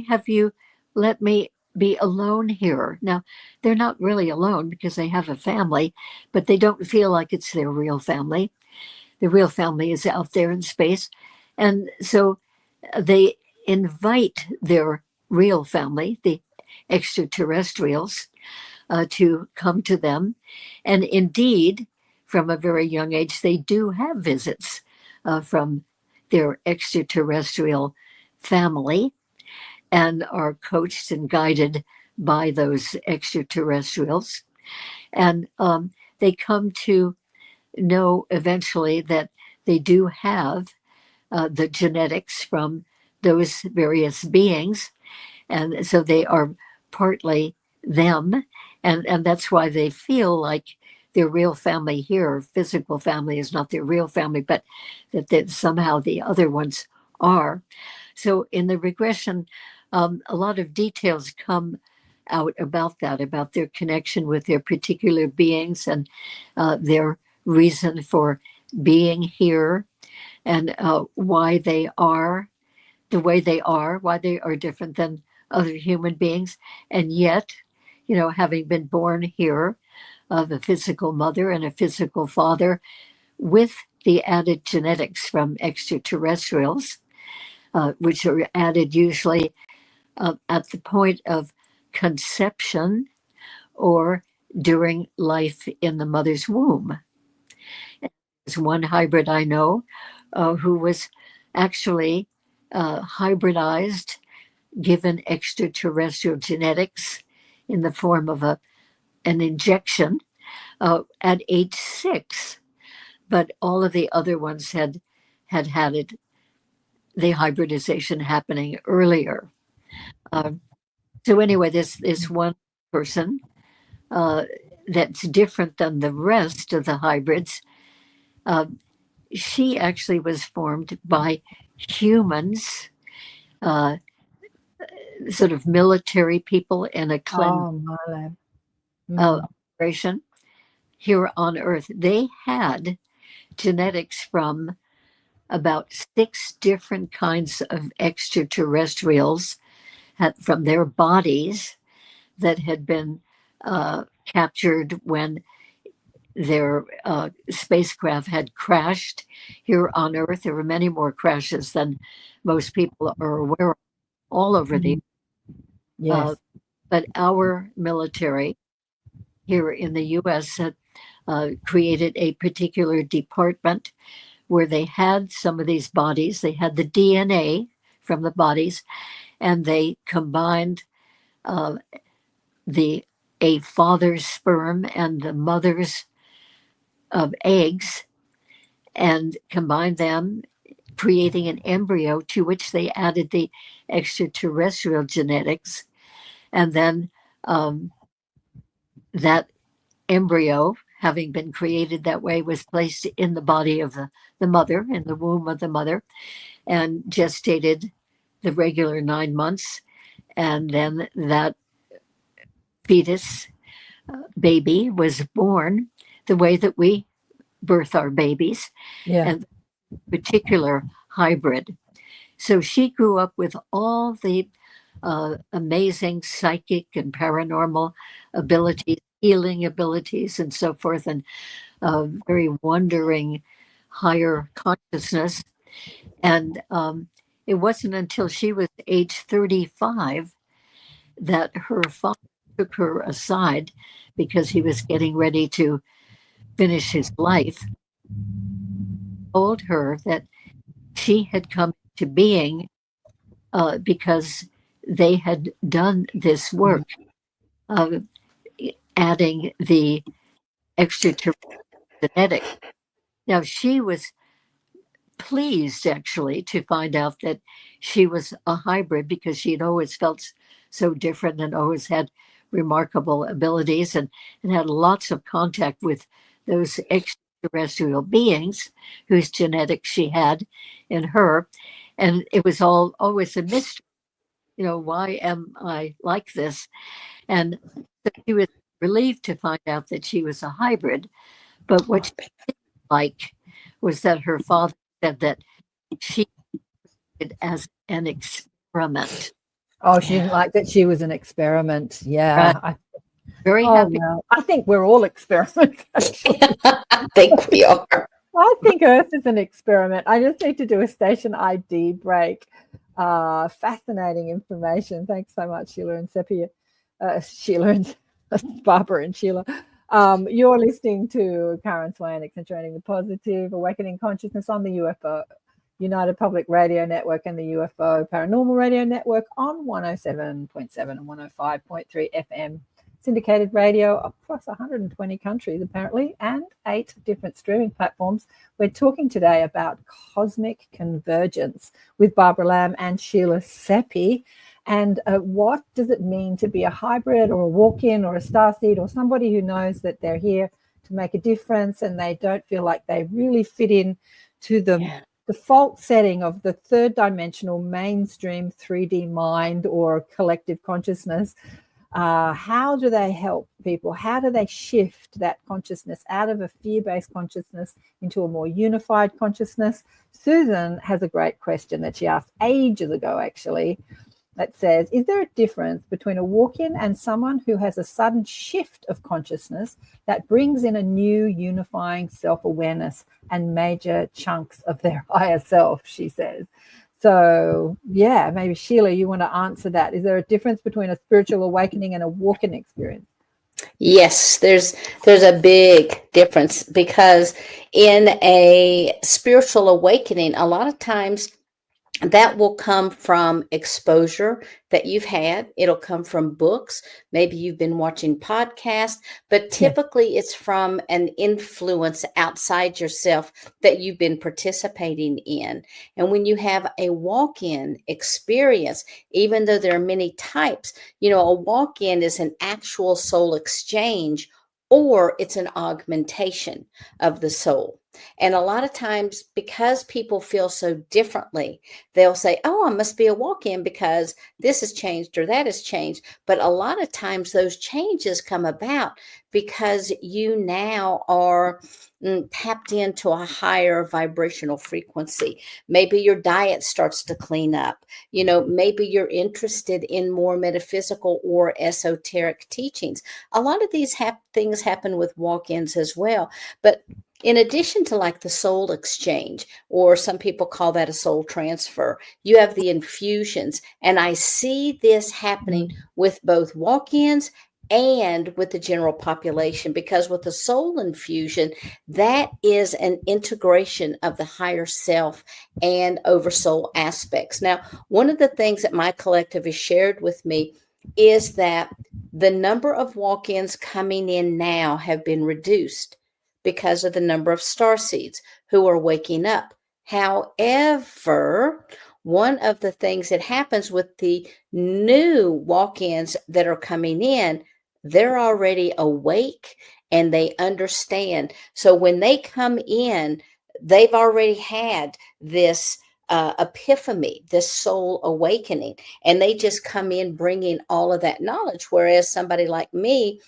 have you let me be alone here? Now, they're not really alone because they have a family, but they don't feel like it's their real family. The real family is out there in space. And so they invite their real family, the extraterrestrials, to come to them. And indeed, from a very young age, they do have visits from their extraterrestrial family, and are coached and guided by those extraterrestrials. And they come to know eventually that they do have the genetics from those various beings. And so they are partly them. And that's why they feel like their real family here, physical family, is not their real family, but that somehow the other ones are. So in the regression, a lot of details come out about that, about their connection with their particular beings and their reason for being here, and why they are the way they are, why they are different than other human beings. And yet, having been born here of a physical mother and a physical father, with the added genetics from extraterrestrials, which are added usually at the point of conception or during life in the mother's womb. There's one hybrid I know who was actually hybridized, given extraterrestrial genetics in the form of an injection at age 6. But all of the other ones had it, the hybridization happening earlier. So anyway, this one person that's different than the rest of the hybrids, she actually was formed by humans, sort of military people in a operation here on Earth. They had genetics from about 6 different kinds of extraterrestrials from their bodies that had been captured when their spacecraft had crashed here on Earth. There were many more crashes than most people are aware of all over the Yes. but our military here in the U.S. had created a particular department where they had some of these bodies. They had the DNA from the bodies, and they combined a father's sperm and the mother's eggs, and combined them, creating an embryo to which they added the extraterrestrial genetics. And then that embryo, having been created that way, was placed in the body of the mother, in the womb of the mother, and gestated the regular 9 months. And then that fetus baby was born the way that we birth our babies, Yeah. and particular hybrid. So she grew up with all the amazing psychic and paranormal abilities, healing abilities, and so forth, and very wondering higher consciousness. And it wasn't until she was age 35 that her father took her aside because he was getting ready to finish his life, told her that she had come to being because they had done this work of adding the extraterrestrial genetic. Now, she was pleased actually to find out that she was a hybrid because she had always felt so different and always had remarkable abilities and had lots of contact with those extraterrestrial beings whose genetics she had in her. And it was all always a mystery. Why am I like this? And so she was relieved to find out that she was a hybrid. But what she didn't like was that her father said that she did as an experiment. Oh, she didn't like that she was an experiment. Yeah. Right. Very Oh, happy. no. I think we're all experiments. Actually. I think we are. I think Earth is an experiment. I just need to do a station ID break. Fascinating information. Thanks so much, Sheila and Seppi. Sheila and Barbara and Sheila. You're listening to Karen Swain, Accentuating the Positive, Awakening Consciousness on the UFO United Public Radio Network and the UFO Paranormal Radio Network on 107.7 and 105.3 FM. Syndicated radio across 120 countries, apparently, and 8 different streaming platforms. We're talking today about cosmic convergence with Barbara Lamb and Sheila Seppi. And what does it mean to be a hybrid or a walk-in or a starseed or somebody who knows that they're here to make a difference and they don't feel like they really fit in to the default setting of the third dimensional mainstream 3D mind or collective consciousness? How do they help people? How do they shift that consciousness out of a fear-based consciousness into a more unified consciousness? Susan has a great question that she asked ages ago, actually, that says, is there a difference between a walk-in and someone who has a sudden shift of consciousness that brings in a new unifying self-awareness and major chunks of their higher self, she says. So, yeah, maybe Sheila, you want to answer that. Is there a difference between a spiritual awakening and a walk-in experience? Yes, there's a big difference, because in a spiritual awakening, a lot of times that will come from exposure that you've had. It'll come from books. Maybe you've been watching podcasts, but typically it's from an influence outside yourself that you've been participating in. And when you have a walk-in experience, even though there are many types, a walk-in is an actual soul exchange, or it's an augmentation of the soul. And a lot of times, because people feel so differently, they'll say, oh, I must be a walk-in because this has changed or that has changed. But a lot of times those changes come about because you now are tapped into a higher vibrational frequency. Maybe your diet starts to clean up. Maybe you're interested in more metaphysical or esoteric teachings. A lot of these things happen with walk-ins as well. But in addition to like the soul exchange, or some people call that a soul transfer, you have the infusions. And I see this happening with both walk-ins and with the general population, because with the soul infusion, that is an integration of the higher self and oversoul aspects. Now, one of the things that my collective has shared with me is that the number of walk-ins coming in now have been reduced because of the number of starseeds who are waking up. However, one of the things that happens with the new walk-ins that are coming in, they're already awake and they understand. So when they come in, they've already had this epiphany, this soul awakening, and they just come in bringing all of that knowledge. Whereas somebody like me,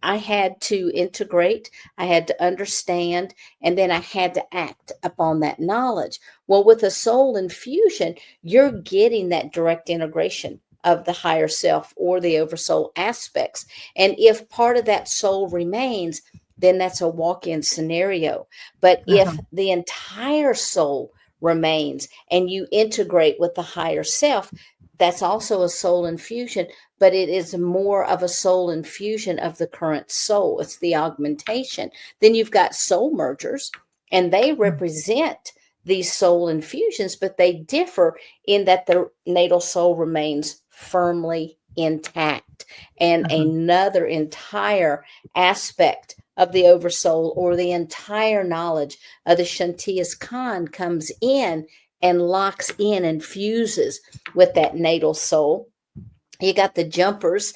I had to integrate, I had to understand, and then I had to act upon that knowledge. Well, with a soul infusion, you're getting that direct integration of the higher self or the oversoul aspects. And if part of that soul remains, then that's a walk-in scenario. But if the entire soul remains and you integrate with the higher self, that's also a soul infusion, but it is more of a soul infusion of the current soul. It's the augmentation. Then you've got soul mergers, and they represent these soul infusions, but they differ in that the natal soul remains firmly intact. And another entire aspect of the oversoul, or the entire knowledge of the Shantias Khan, comes in and locks in and fuses with that natal soul. You got the jumpers,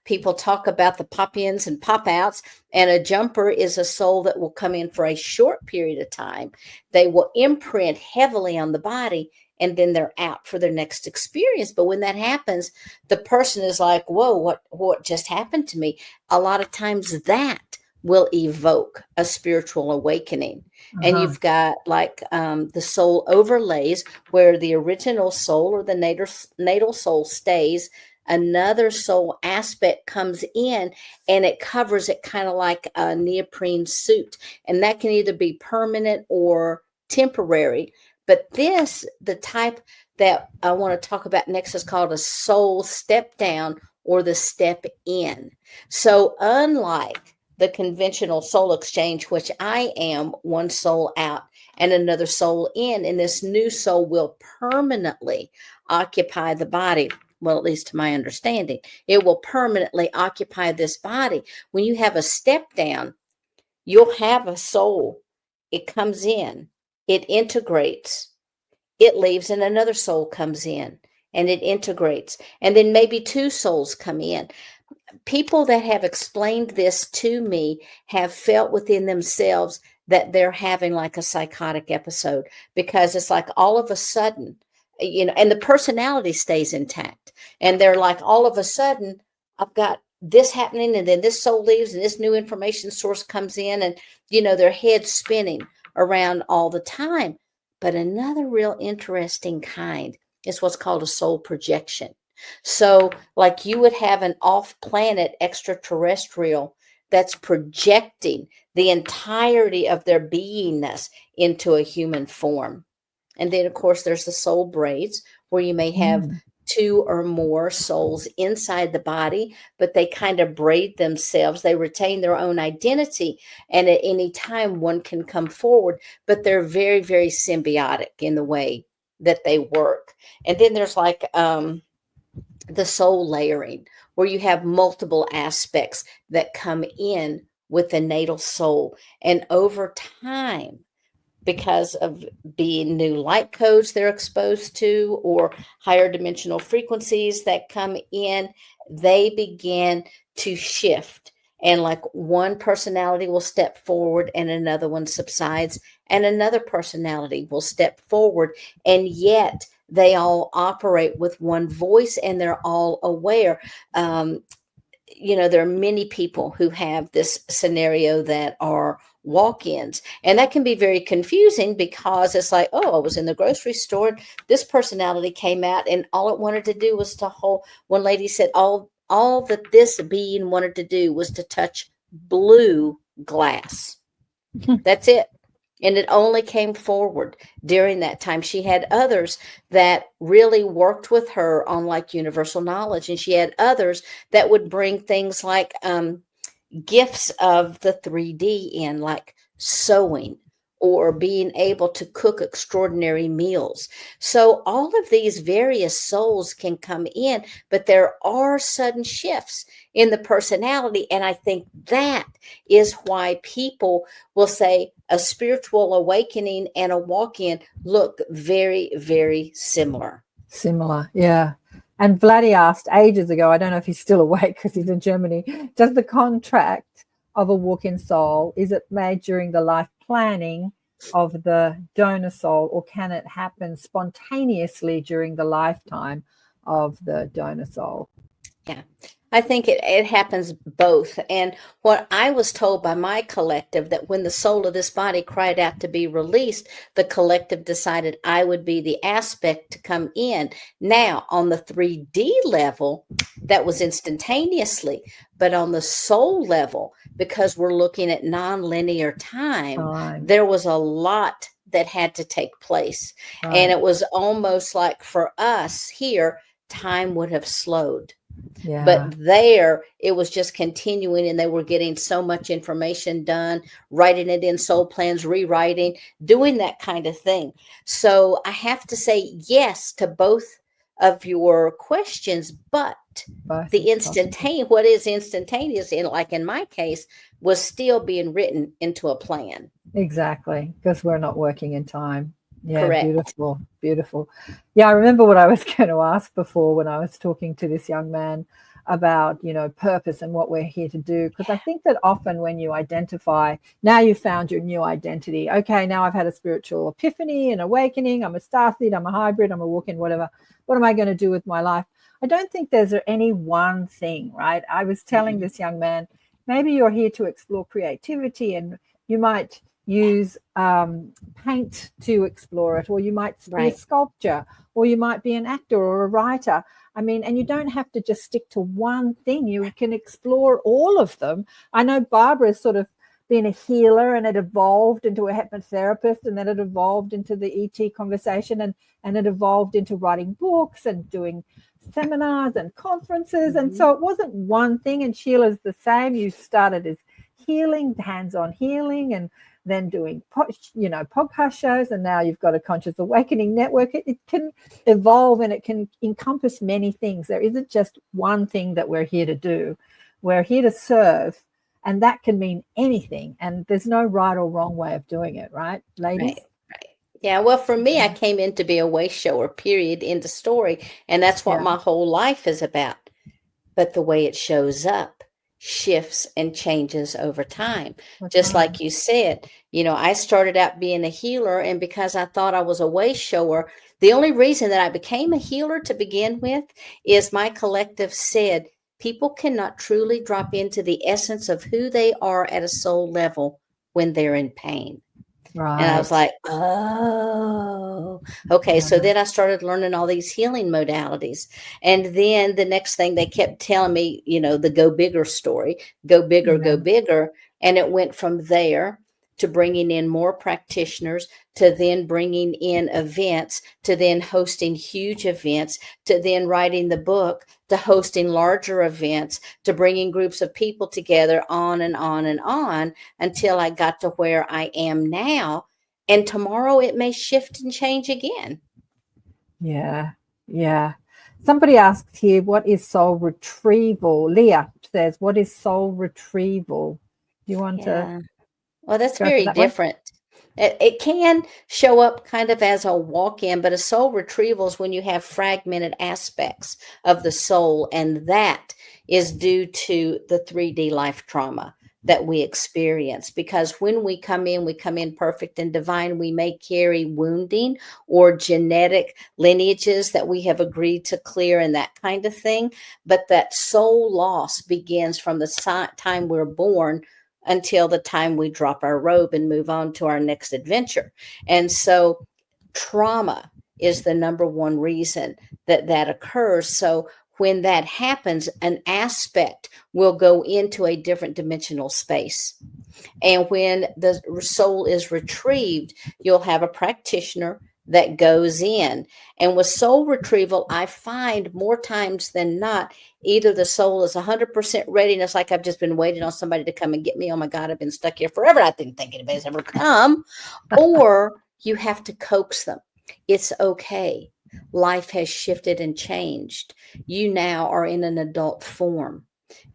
people talk about the pop-ins and pop-outs, and a jumper is a soul that will come in for a short period of time. They will imprint heavily on the body, and then they're out for their next experience. But when that happens, the person is like, whoa, what just happened to me? A lot of times that will evoke a spiritual awakening. And you've got like the soul overlays, where the original soul or the natal soul stays. Another soul aspect comes in and it covers it, kind of like a neoprene suit. And that can either be permanent or temporary. But the type that I want to talk about next, is called a soul step down, or the step in. So unlike the conventional soul exchange, which I am one soul out and another soul in, and this new soul will permanently occupy the body. Well, at least to my understanding, it will permanently occupy this body. When you have a step down, you'll have a soul. It comes in, it integrates, it leaves, and another soul comes in and it integrates. And then maybe two souls come in. People that have explained this to me have felt within themselves that they're having like a psychotic episode, because it's like all of a sudden, and the personality stays intact. And they're like, all of a sudden, I've got this happening, and then this soul leaves and this new information source comes in, and, their head's spinning around all the time. But another real interesting kind is what's called a soul projection. So like you would have an off-planet extraterrestrial that's projecting the entirety of their beingness into a human form. And then, of course, there's the soul braids, where you may have two or more souls inside the body, but they kind of braid themselves. They retain their own identity. And at any time, one can come forward, but they're very, very symbiotic in the way that they work. And then there's like the soul layering, where you have multiple aspects that come in with the natal soul. And over time, because of being new light codes they're exposed to, or higher dimensional frequencies that come in, they begin to shift. And like one personality will step forward and another one subsides, and another personality will step forward, and yet they all operate with one voice, and they're all aware. There are many people who have this scenario that are walk-ins, and that can be very confusing, because it's like, oh, I was in the grocery store, this personality came out, and all it wanted to do was to hold. One lady said all that this being wanted to do was to touch blue glass. That's it. And it only came forward during that time. She had others that really worked with her on like universal knowledge. And she had others that would bring things like gifts of the 3D in, like sewing, or being able to cook extraordinary meals. So all of these various souls can come in, but there are sudden shifts in the personality. And I think that is why people will say a spiritual awakening and a walk-in look very, very similar. Similar, yeah. And Vladdy asked ages ago, I don't know if he's still awake because he's in Germany, does the contract of a walk-in soul, is it made during the life planning of the donor soul, or can it happen spontaneously during the lifetime of the donor soul? Yeah. I think it happens both. And what I was told by my collective, that when the soul of this body cried out to be released, the collective decided I would be the aspect to come in. Now, on the 3D level, that was instantaneously. But on the soul level, because we're looking at nonlinear time, there was a lot that had to take place. Right. And it was almost like for us here, time would have slowed. Yeah. But there, it was just continuing, and they were getting so much information done, writing it in soul plans, rewriting, doing that kind of thing. So I have to say yes to both of your questions, but the instantaneous, what is instantaneous, like in my case, was still being written into a plan. Exactly, because we're not working in time. Yeah, Correct. beautiful, beautiful. Yeah, I remember what I was going to ask before when I was talking to this young man about, purpose and what we're here to do. Because I think that often when you identify, now you've found your new identity. Okay, now I've had a spiritual epiphany and awakening. I'm a starseed, I'm a hybrid, I'm a walk-in, whatever. What am I going to do with my life? I don't think there's any one thing, right? I was telling this young man, maybe you're here to explore creativity, and you might use paint to explore it, or you might be a sculpture, or you might be an actor or a writer. I mean, and you don't have to just stick to one thing. You can explore all of them. I know Barbara's sort of been a healer, and it evolved into a hypnotherapist, and then it evolved into the ET conversation, and it evolved into writing books and doing seminars and conferences. And so it wasn't one thing. And Sheila's the same. You started as healing, hands-on healing, and then doing podcast shows, and now you've got a conscious awakening network. It can evolve, and it can encompass many things. There isn't just one thing that we're here to do. We're here to serve, and that can mean anything, and there's no right or wrong way of doing it, right, ladies? Right. Yeah, well, for me, I came in to be a way shower, period, in the story, and that's what my whole life is about. But the way it shows up shifts and changes over time. Just like you said, I started out being a healer, and because I thought I was a way shower, the only reason that I became a healer to begin with is my collective said people cannot truly drop into the essence of who they are at a soul level when they're in pain. Right. And I was like, oh, okay. So then I started learning all these healing modalities. And then the next thing they kept telling me, the go bigger story, go bigger, go bigger. And it went from there to bringing in more practitioners, to then bringing in events, to then hosting huge events, to then writing the book, to hosting larger events, to bringing groups of people together, on and on and on, until I got to where I am now. And tomorrow it may shift and change again. Yeah. Somebody asked here, what is soul retrieval? Leah says, what is soul retrieval? Do you want to? Well, that's very different. It can show up kind of as a walk-in, but a soul retrieval is when you have fragmented aspects of the soul, and that is due to the 3D life trauma that we experience. Because when we come in perfect and divine. We may carry wounding or genetic lineages that we have agreed to clear and that kind of thing. But that soul loss begins from the time we're born until the time we drop our robe and move on to our next adventure. And so trauma is the number one reason that occurs. So when that happens, an aspect will go into a different dimensional space. And when the soul is retrieved, you'll have a practitioner that goes in. And with soul retrieval, I find more times than not, either the soul is 100% ready, and it's like I've just been waiting on somebody to come and get me. Oh my God, I've been stuck here forever. I didn't think anybody's ever come. Or you have to coax them. It's okay. Life has shifted and changed. You now are in an adult form.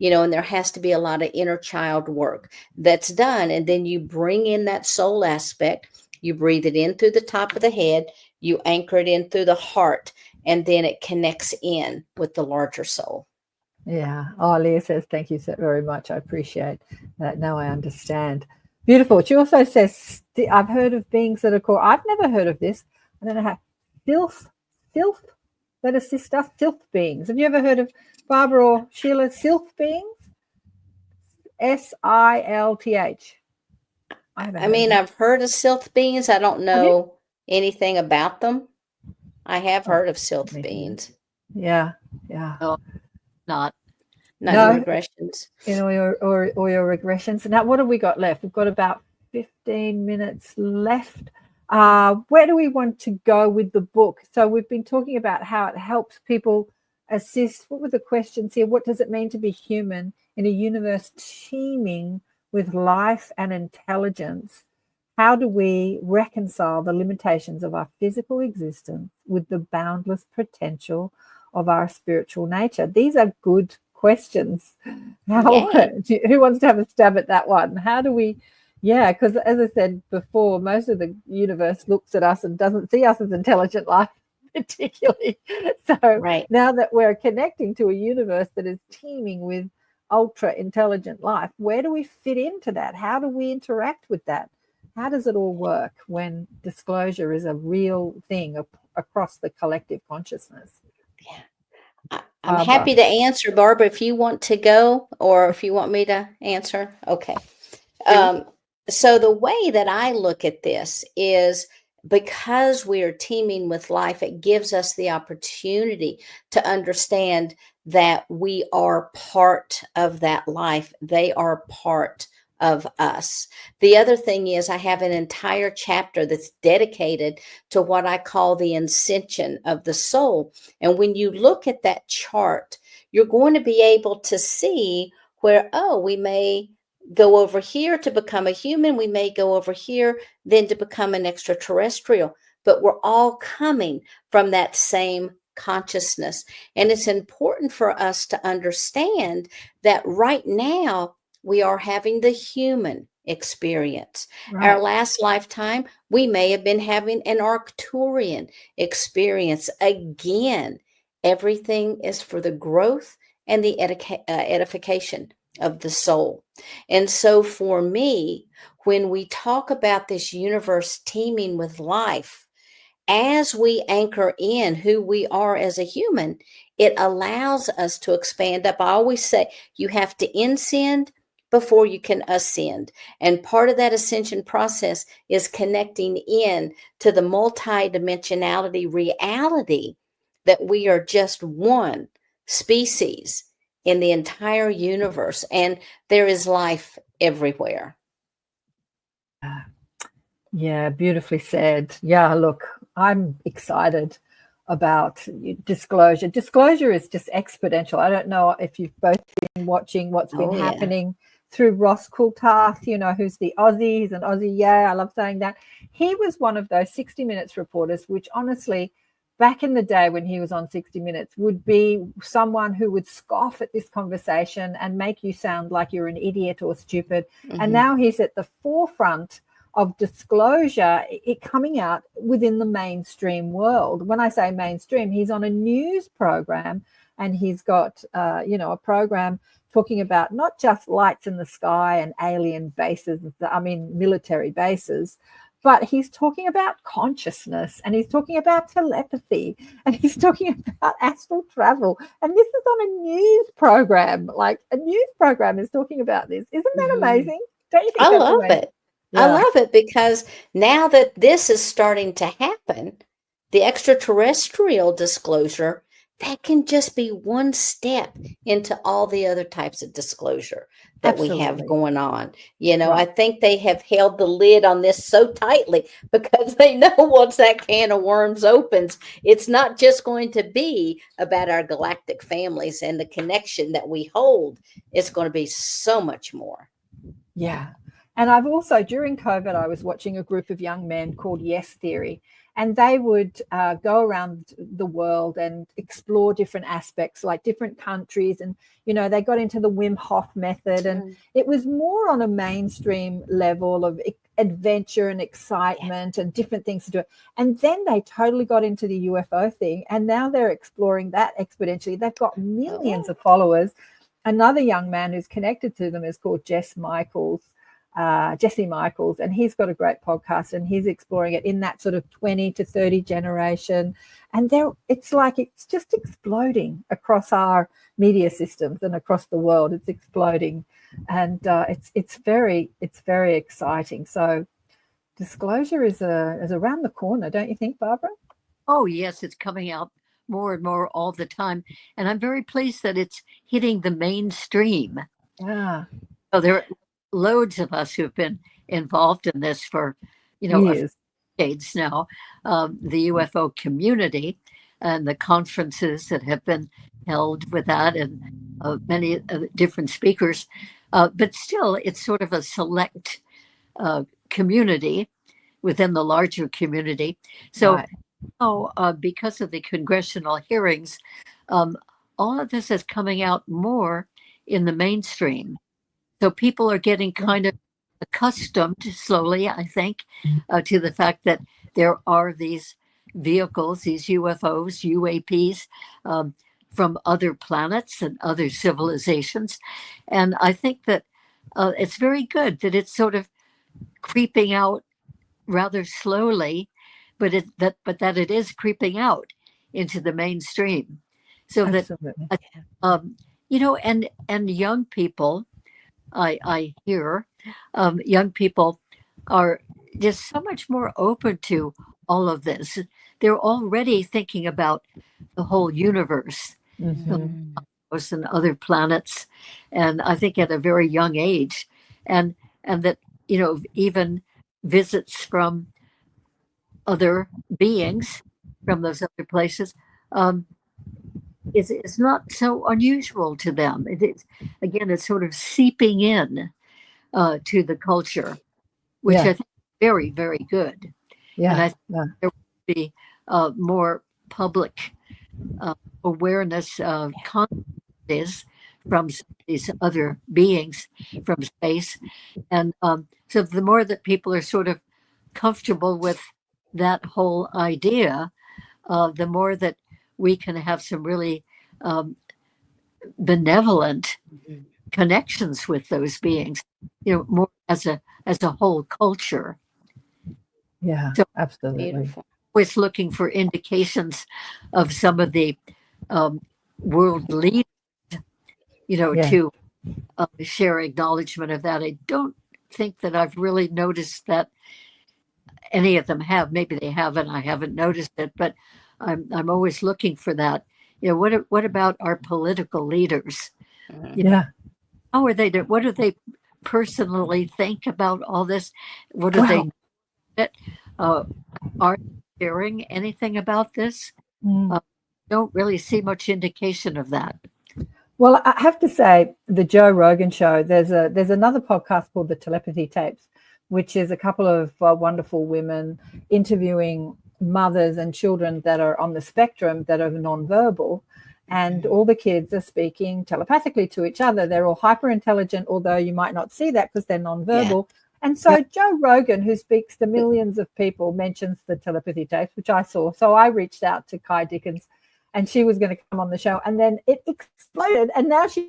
And there has to be a lot of inner child work that's done. And then you bring in that soul aspect. You breathe it in through the top of the head. You anchor it in through the heart. And then it connects in with the larger soul. Yeah. Oh, Leah says, thank you so very much. I appreciate that. Now I understand. Beautiful. She also says, I've heard of beings that are called, I've never heard of this. I don't know how, sylph that assist us, sylph beings. Have you ever heard of Barbara or Sheila, sylph beings? SILTH. I mean, I've heard of sylph beings. I don't know anything about them. I have heard of sylph beings. Yeah. No, not. Not in regressions. Or your regressions. Now, what have we got left? We've got about 15 minutes left. Where do we want to go with the book? So we've been talking about how it helps people assist. What were the questions here? What does it mean to be human in a universe teeming with life and intelligence? How do we reconcile the limitations of our physical existence with the boundless potential of our spiritual nature? These are good questions. Who wants to have a stab at that one? How do we, because as I said before, most of the universe looks at us and doesn't see us as intelligent life particularly. So now that we're connecting to a universe that is teeming with ultra intelligent life, where do we fit into that? How do we interact with that? How does it all work when disclosure is a real thing across the collective consciousness? I'm happy to answer, Barbara, if you want to go or if you want me to answer. Okay. So the way that I look at this is because we are teeming with life, it gives us the opportunity to understand that we are part of that life. They are part of us. The other thing is I have an entire chapter that's dedicated to what I call the ascension of the soul. And when you look at that chart, you're going to be able to see where, we may go over here to become a human. We may go over here then to become an extraterrestrial, but we're all coming from that same consciousness. And it's important for us to understand that right now, we are having the human experience. Right. Our last lifetime, we may have been having an Arcturian experience. Again, everything is for the growth and the edification of the soul. And so for me, when we talk about this universe teeming with life, as we anchor in who we are as a human, it allows us to expand up. I always say you have to ascend before you can ascend. And part of that ascension process is connecting in to the multidimensionality reality that we are just one species in the entire universe, and there is life everywhere. Yeah, beautifully said. Yeah, look, I'm excited about disclosure. Disclosure is just exponential. I don't know if you've both been watching what's been happening through Ross Coulthard, who's the Aussie. He's an Aussie. Yeah, I love saying that. He was one of those 60 Minutes reporters, which honestly, back in the day when he was on 60 Minutes, would be someone who would scoff at this conversation and make you sound like you're an idiot or stupid. Mm-hmm. And now he's at the forefront of disclosure, it coming out within the mainstream world. When I say mainstream, he's on a news program and he's got, a program talking about not just lights in the sky and alien bases, military bases, but he's talking about consciousness and he's talking about telepathy and he's talking about astral travel. And this is on a news program. Like a news program is talking about this. Isn't that amazing? Don't you think I love it. Yeah. I love it because now that this is starting to happen, the extraterrestrial disclosure, that can just be one step into all the other types of disclosure that we have going on. I think they have held the lid on this so tightly because they know once that can of worms opens, it's not just going to be about our galactic families and the connection that we hold. It's going to be so much more. Yeah. And I've also, during COVID, I was watching a group of young men called Yes Theory, and they would go around the world and explore different aspects, like different countries. And, they got into the Wim Hof method, and it was more on a mainstream level of adventure and excitement and different things to do. And then they totally got into the UFO thing, and now they're exploring that exponentially. They've got millions of followers. Another young man who's connected to them is called Jess Michaels. Jesse Michaels, and he's got a great podcast, and he's exploring it in that sort of 20 to 30 generation. And it's just exploding across our media systems and across the world. It's exploding, and it's very exciting. So disclosure is around the corner, don't you think, Barbara? Oh, yes, it's coming out more and more all the time. And I'm very pleased that it's hitting the mainstream. Yeah. So there are loads of us who've been involved in this for, years. Decades now. The UFO community and the conferences that have been held with that, and many different speakers. But still, it's sort of a select community within the larger community. So Right. because of the congressional hearings, all of this is coming out more in the mainstream. So people are getting kind of accustomed slowly, I think, to the fact that there are these vehicles, these UFOs, UAPs, from other planets and other civilizations. And I think that it's very good that it's sort of creeping out rather slowly, but that it is creeping out into the mainstream, so Absolutely. that and young people, I hear, young people are just so much more open to all of this. They're already thinking about the whole universe, Mm-hmm. and other planets, and I think at a very young age, and that even visits from other beings from those other places is not so unusual to them. It's sort of seeping in to the culture, which I think is very, very good. Yeah. And I think there will be more public awareness of consciousness from these other beings from space. And so the more that people are sort of comfortable with that whole idea, the more that we can have some really benevolent connections with those beings, more as a whole culture. Yeah, So absolutely. Beautiful. Always looking for indications of some of the world leaders, to share acknowledgement of that. I don't think that I've really noticed that any of them have. Maybe they haven't. I haven't noticed it, but I'm always looking for that. What about our political leaders? Yeah. How are they? What do they personally think about all this? What do they? Are they sharing anything about this? Don't really see much indication of that. Well, I have to say, the Joe Rogan show, there's another podcast called The Telepathy Tapes, which is a couple of wonderful women interviewing mothers and children that are on the spectrum that are nonverbal, and all the kids are speaking telepathically to each other. They're all hyper intelligent, although you might not see that because they're nonverbal. Yeah. And so Joe Rogan, who speaks to millions of people, mentions the telepathy tapes, which I saw. So I reached out to Kai Dickens, and she was going to come on the show, and then it exploded, and now she's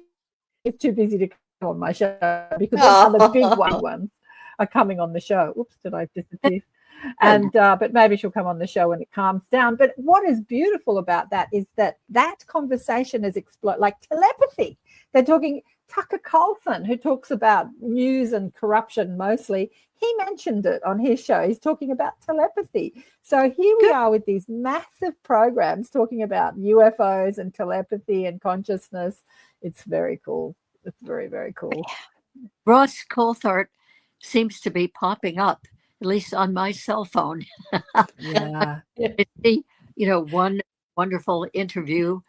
too busy to come on my show because other big ones are coming on the show. Oops, did I disappear? And but maybe she'll come on the show when it calms down. But what is beautiful about that is that conversation has exploded, like telepathy. They're talking. Tucker Carlson, who talks about news and corruption mostly, he mentioned it on his show. He's talking about telepathy. So here we are with these massive programs talking about UFOs and telepathy and consciousness. It's very cool. It's very, very cool. Ross Coulthart seems to be popping up, at least on my cell phone. Yeah. I see, one wonderful interview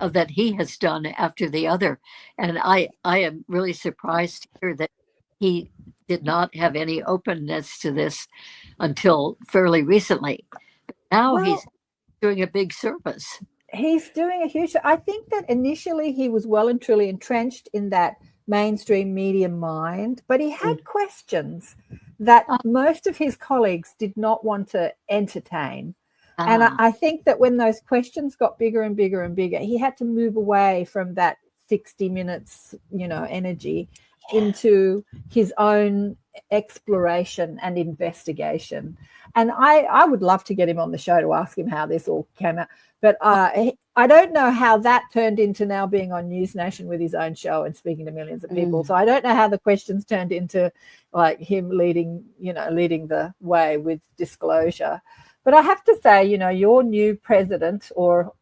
that he has done after the other. And I am really surprised to hear that he did not have any openness to this until fairly recently. Now he's doing a big service. He's doing a huge, I think that initially he was well and truly entrenched in that mainstream media mind, but he had questions that most of his colleagues did not want to entertain. And I think that when those questions got bigger and bigger and bigger, he had to move away from that 60 minutes, energy into his own exploration and investigation. And I would love to get him on the show to ask him how this all came out. But I don't know how that turned into now being on News Nation with his own show and speaking to millions of people. So I don't know how the questions turned into like him leading the way with disclosure. But I have to say, your new president or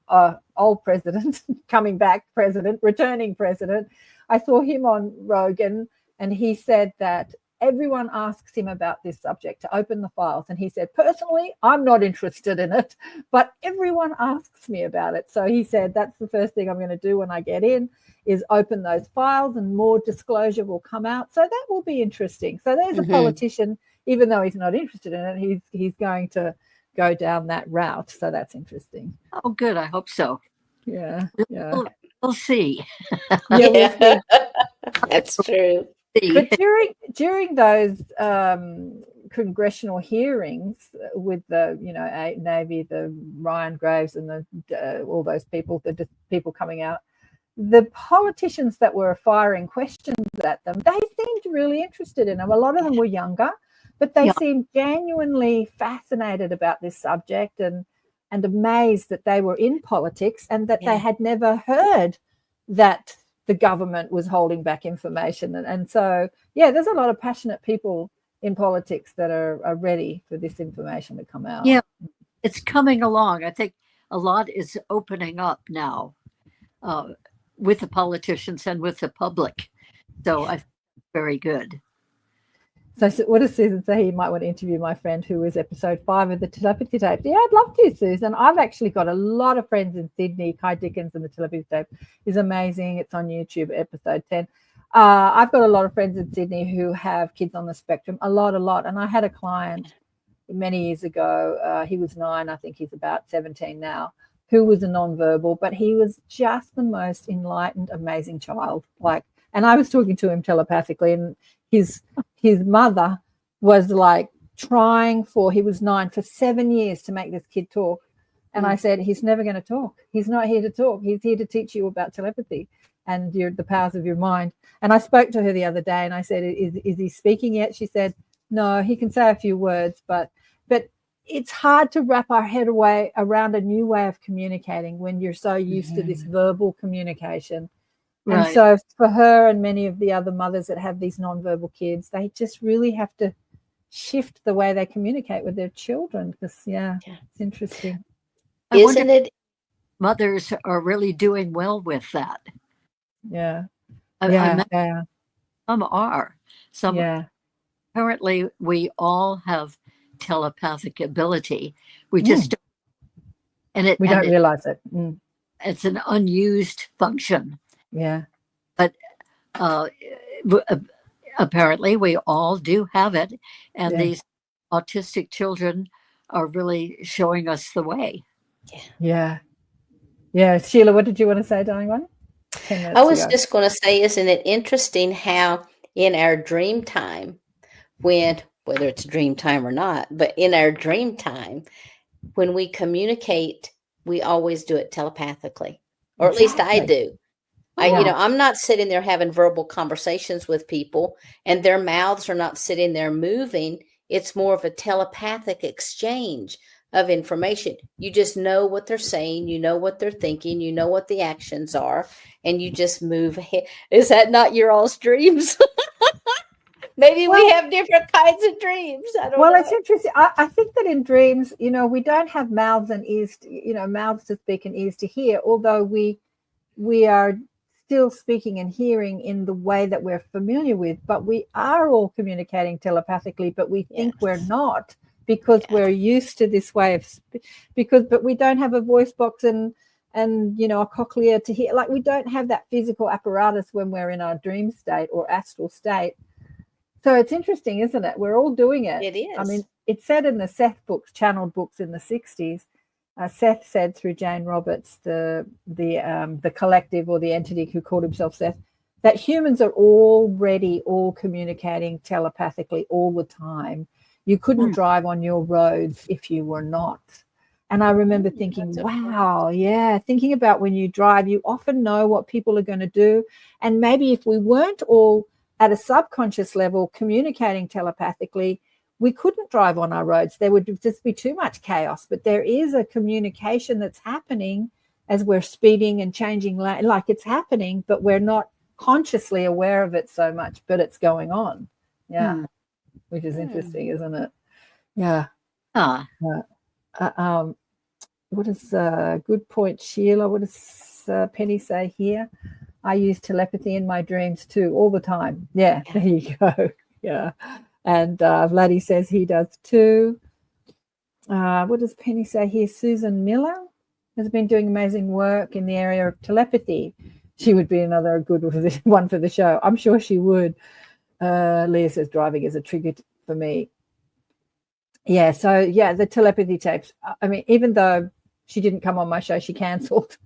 old president, coming back president, returning president, I saw him on Rogan, and he said that everyone asks him about this subject, to open the files. And he said, personally, I'm not interested in it, but everyone asks me about it. So he said, that's the first thing I'm going to do when I get in, is open those files, and more disclosure will come out. So that will be interesting. So there's a politician, even though he's not interested in it, he's going to go down that route. So that's interesting. Oh, good. I hope so. Yeah. We'll see. Yeah, that's true. But during those congressional hearings with the Navy, the Ryan Graves, and all those people, the people coming out, the politicians that were firing questions at them, they seemed really interested in them. A lot of them were younger, but they seemed genuinely fascinated about this subject and amazed that they were in politics and that they had never heard that the government was holding back information. And so, there's a lot of passionate people in politics that are ready for this information to come out. Yeah, it's coming along. I think a lot is opening up now with the politicians and with the public. So I think very good. So what does Susan say? You might want to interview my friend who was episode 5 of the telepathy tape. Yeah, I'd love to, Susan. I've actually got a lot of friends in Sydney. Kai Dickens and the telepathy tape is amazing. It's on YouTube, episode 10. I've got a lot of friends in Sydney who have kids on the spectrum, a lot. And I had a client many years ago. He was 9. I think he's about 17 now, who was a nonverbal, but he was just the most enlightened, amazing child. And I was talking to him telepathically, and his mother was like trying he was 9 for 7 years to make this kid talk. And I said, he's never going to talk. He's not here to talk. He's here to teach you about telepathy and the powers of your mind. And I spoke to her the other day and I said, is he speaking yet? She said, no, he can say a few words, but it's hard to wrap our head around a new way of communicating when you're so used to this verbal communication. Right. And so for her and many of the other mothers that have these nonverbal kids, they just really have to shift the way they communicate with their children because, it's interesting. Isn't it? Mothers are really doing well with that. Yeah. Some are. Apparently, we all have telepathic ability. We just don't. We don't realize it. It's an unused function. Yeah. But apparently we all do have it. And these autistic children are really showing us the way. Yeah. Sheila, what did you want to say, darling one? I was just going to say, isn't it interesting how in our dream time, whether it's dream time or not, but in our dream time, when we communicate, we always do it telepathically, or at least I do. I'm not sitting there having verbal conversations with people and their mouths are not sitting there moving. It's more of a telepathic exchange of information. You just know what they're saying. You know what they're thinking. You know what the actions are, and you just move ahead. Is that not your all's dreams? Maybe we have different kinds of dreams. I don't know. It's interesting. I think that in dreams, we don't have mouths and ears, mouths to speak and ears to hear, although we are still speaking and hearing in the way that we're familiar with, but we are all communicating telepathically, but we think we're not because we're used to this way of but we don't have a voice box and a cochlea to hear. Like we don't have that physical apparatus when we're in our dream state or astral state. So it's interesting, isn't it? We're all doing it. It is. I mean, it's said in the Seth books, channeled books in the 60s. Seth said through Jane Roberts, the collective or the entity who called himself Seth, that humans are already all communicating telepathically all the time. You couldn't drive on your roads if you were not. And I remember thinking, wow, thinking about when you drive, you often know what people are going to do. And maybe if we weren't all at a subconscious level, communicating telepathically, we couldn't drive on our roads. There would just be too much chaos. But there is a communication that's happening as we're speeding and changing lane. Like it's happening, but we're not consciously aware of it so much, but it's going on. Yeah. Which is interesting, isn't it? Yeah. What is good point, Sheila? What does Penny say here? I use telepathy in my dreams too, all the time. Yeah, there you go. Yeah. And Vladdy says he does too. What does Penny say here? Susan Miller has been doing amazing work in the area of telepathy. She would be another good one for the show. I'm sure she would. Leah says driving is a trigger for me. Yeah, so yeah, the telepathy tapes. I mean, even though she didn't come on my show, she cancelled.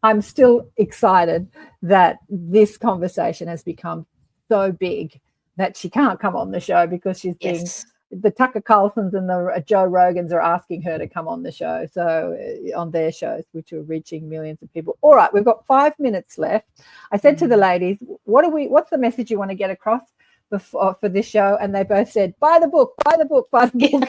I'm still excited that this conversation has become so big that she can't come on the show because she's being, the Tucker Carlsons and the Joe Rogans are asking her to come on the show. So on their shows, which are reaching millions of people. All right, we've got 5 minutes left. I said to the ladies, what's the message you want to get across for this show? And they both said, buy the book, buy the book, buy the book.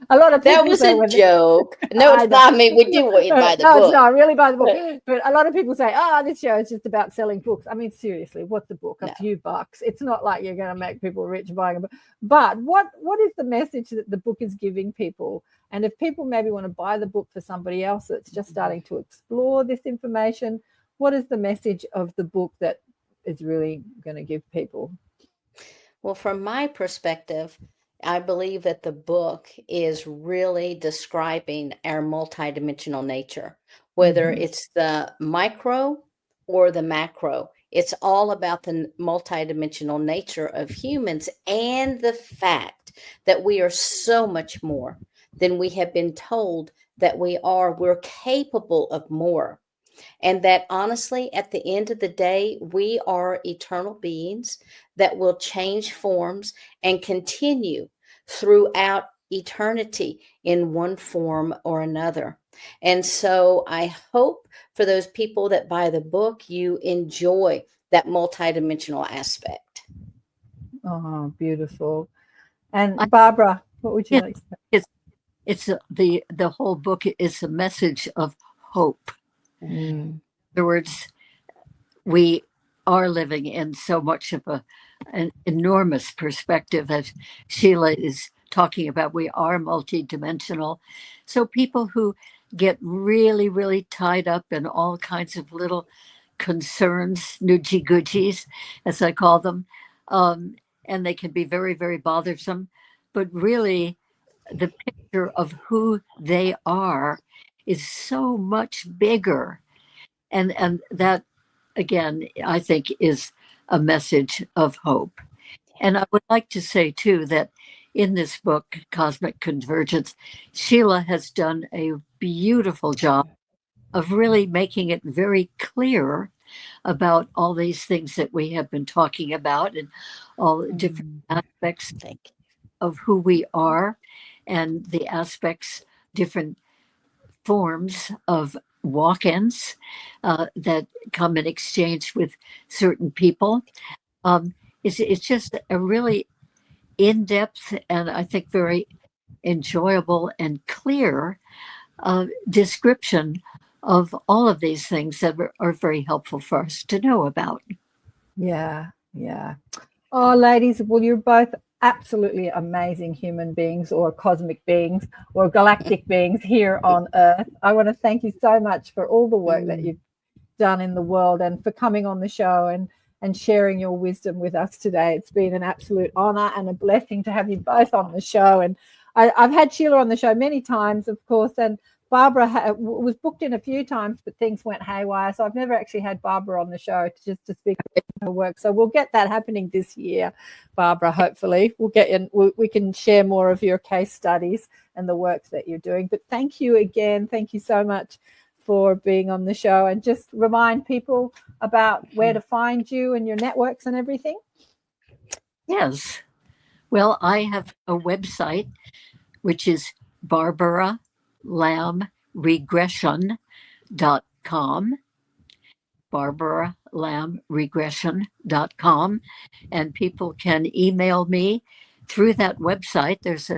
A lot of people, that was a joke. No, it's not. I mean, we do want you to buy the book. No, it's not really buy the book. But a lot of people say, this show is just about selling books. I mean, seriously, what's the book? A few bucks. It's not like you're going to make people rich buying a book. But what is the message that the book is giving people? And if people maybe want to buy the book for somebody else that's just starting to explore this information, what is the message of the book that is really going to give people? Well, from my perspective, I believe that the book is really describing our multidimensional nature, whether it's the micro or the macro. It's all about the multidimensional nature of humans and the fact that we are so much more than we have been told that we are. We're capable of more. And that honestly, at the end of the day, we are eternal beings that will change forms and continue throughout eternity in one form or another. And so I hope for those people that buy the book, you enjoy that multidimensional aspect. Oh, beautiful. And Barbara, what would you like to say? It's the whole book is a message of hope. In other words, we are living in so much of an enormous perspective that Sheila is talking about. We are multidimensional. So people who get really, really tied up in all kinds of little concerns, noogie-googies, as I call them, and they can be very, very bothersome. But really, the picture of who they are is so much bigger. And that, again, I think is a message of hope. And I would like to say, too, that in this book, Cosmic Convergence, Sheila has done a beautiful job of really making it very clear about all these things that we have been talking about and all the different aspects of who we are and the aspects, different forms of walk-ins that come in exchange with certain people. It's just a really in-depth and I think very enjoyable and clear description of all of these things that are very helpful for us to know about. Yeah. Oh, ladies, well, you're both absolutely amazing human beings or cosmic beings or galactic beings here on Earth. I want to thank you so much for all the work that you've done in the world and for coming on the show and sharing your wisdom with us today. It's been an absolute honor and a blessing to have you both on the show. And I've had Sheila on the show many times, of course, and Barbara was booked in a few times, but things went haywire. So I've never actually had Barbara on the show to speak about her work. So we'll get that happening this year, Barbara, hopefully. We'll get in, we can share more of your case studies and the work that you're doing. But thank you again. Thank you so much for being on the show. And just remind people about where to find you and your networks and everything. Yes. Well, I have a website, which is barbaralamregression.com. barbaralamregression.com, and people can email me through that website. There's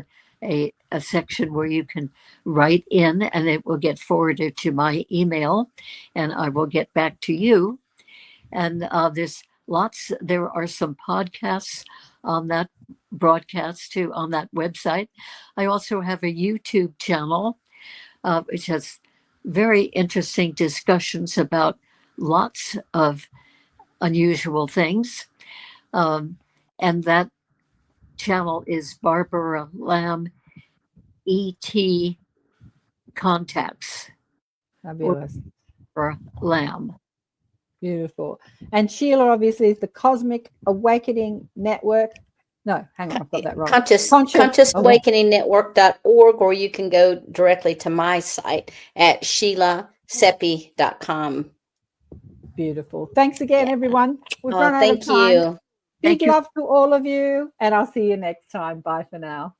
a section where you can write in, and it will get forwarded to my email, and I will get back to you. And there are some podcasts on that broadcast too, on that website. I also have a YouTube channel, which has very interesting discussions about lots of unusual things. And that channel is Barbara Lamb ET Contacts. Fabulous. Barbara Lamb. Beautiful. And Sheila, obviously, is the Cosmic Awakening Network. No, hang on, I've got that wrong. ConsciousAwakeningNetwork.org, or you can go directly to my site at SheilaSeppi.com. Beautiful. Thanks again, everyone. We've run out of Thank time. you. Big love to all of you, and I'll see you next time. Bye for now.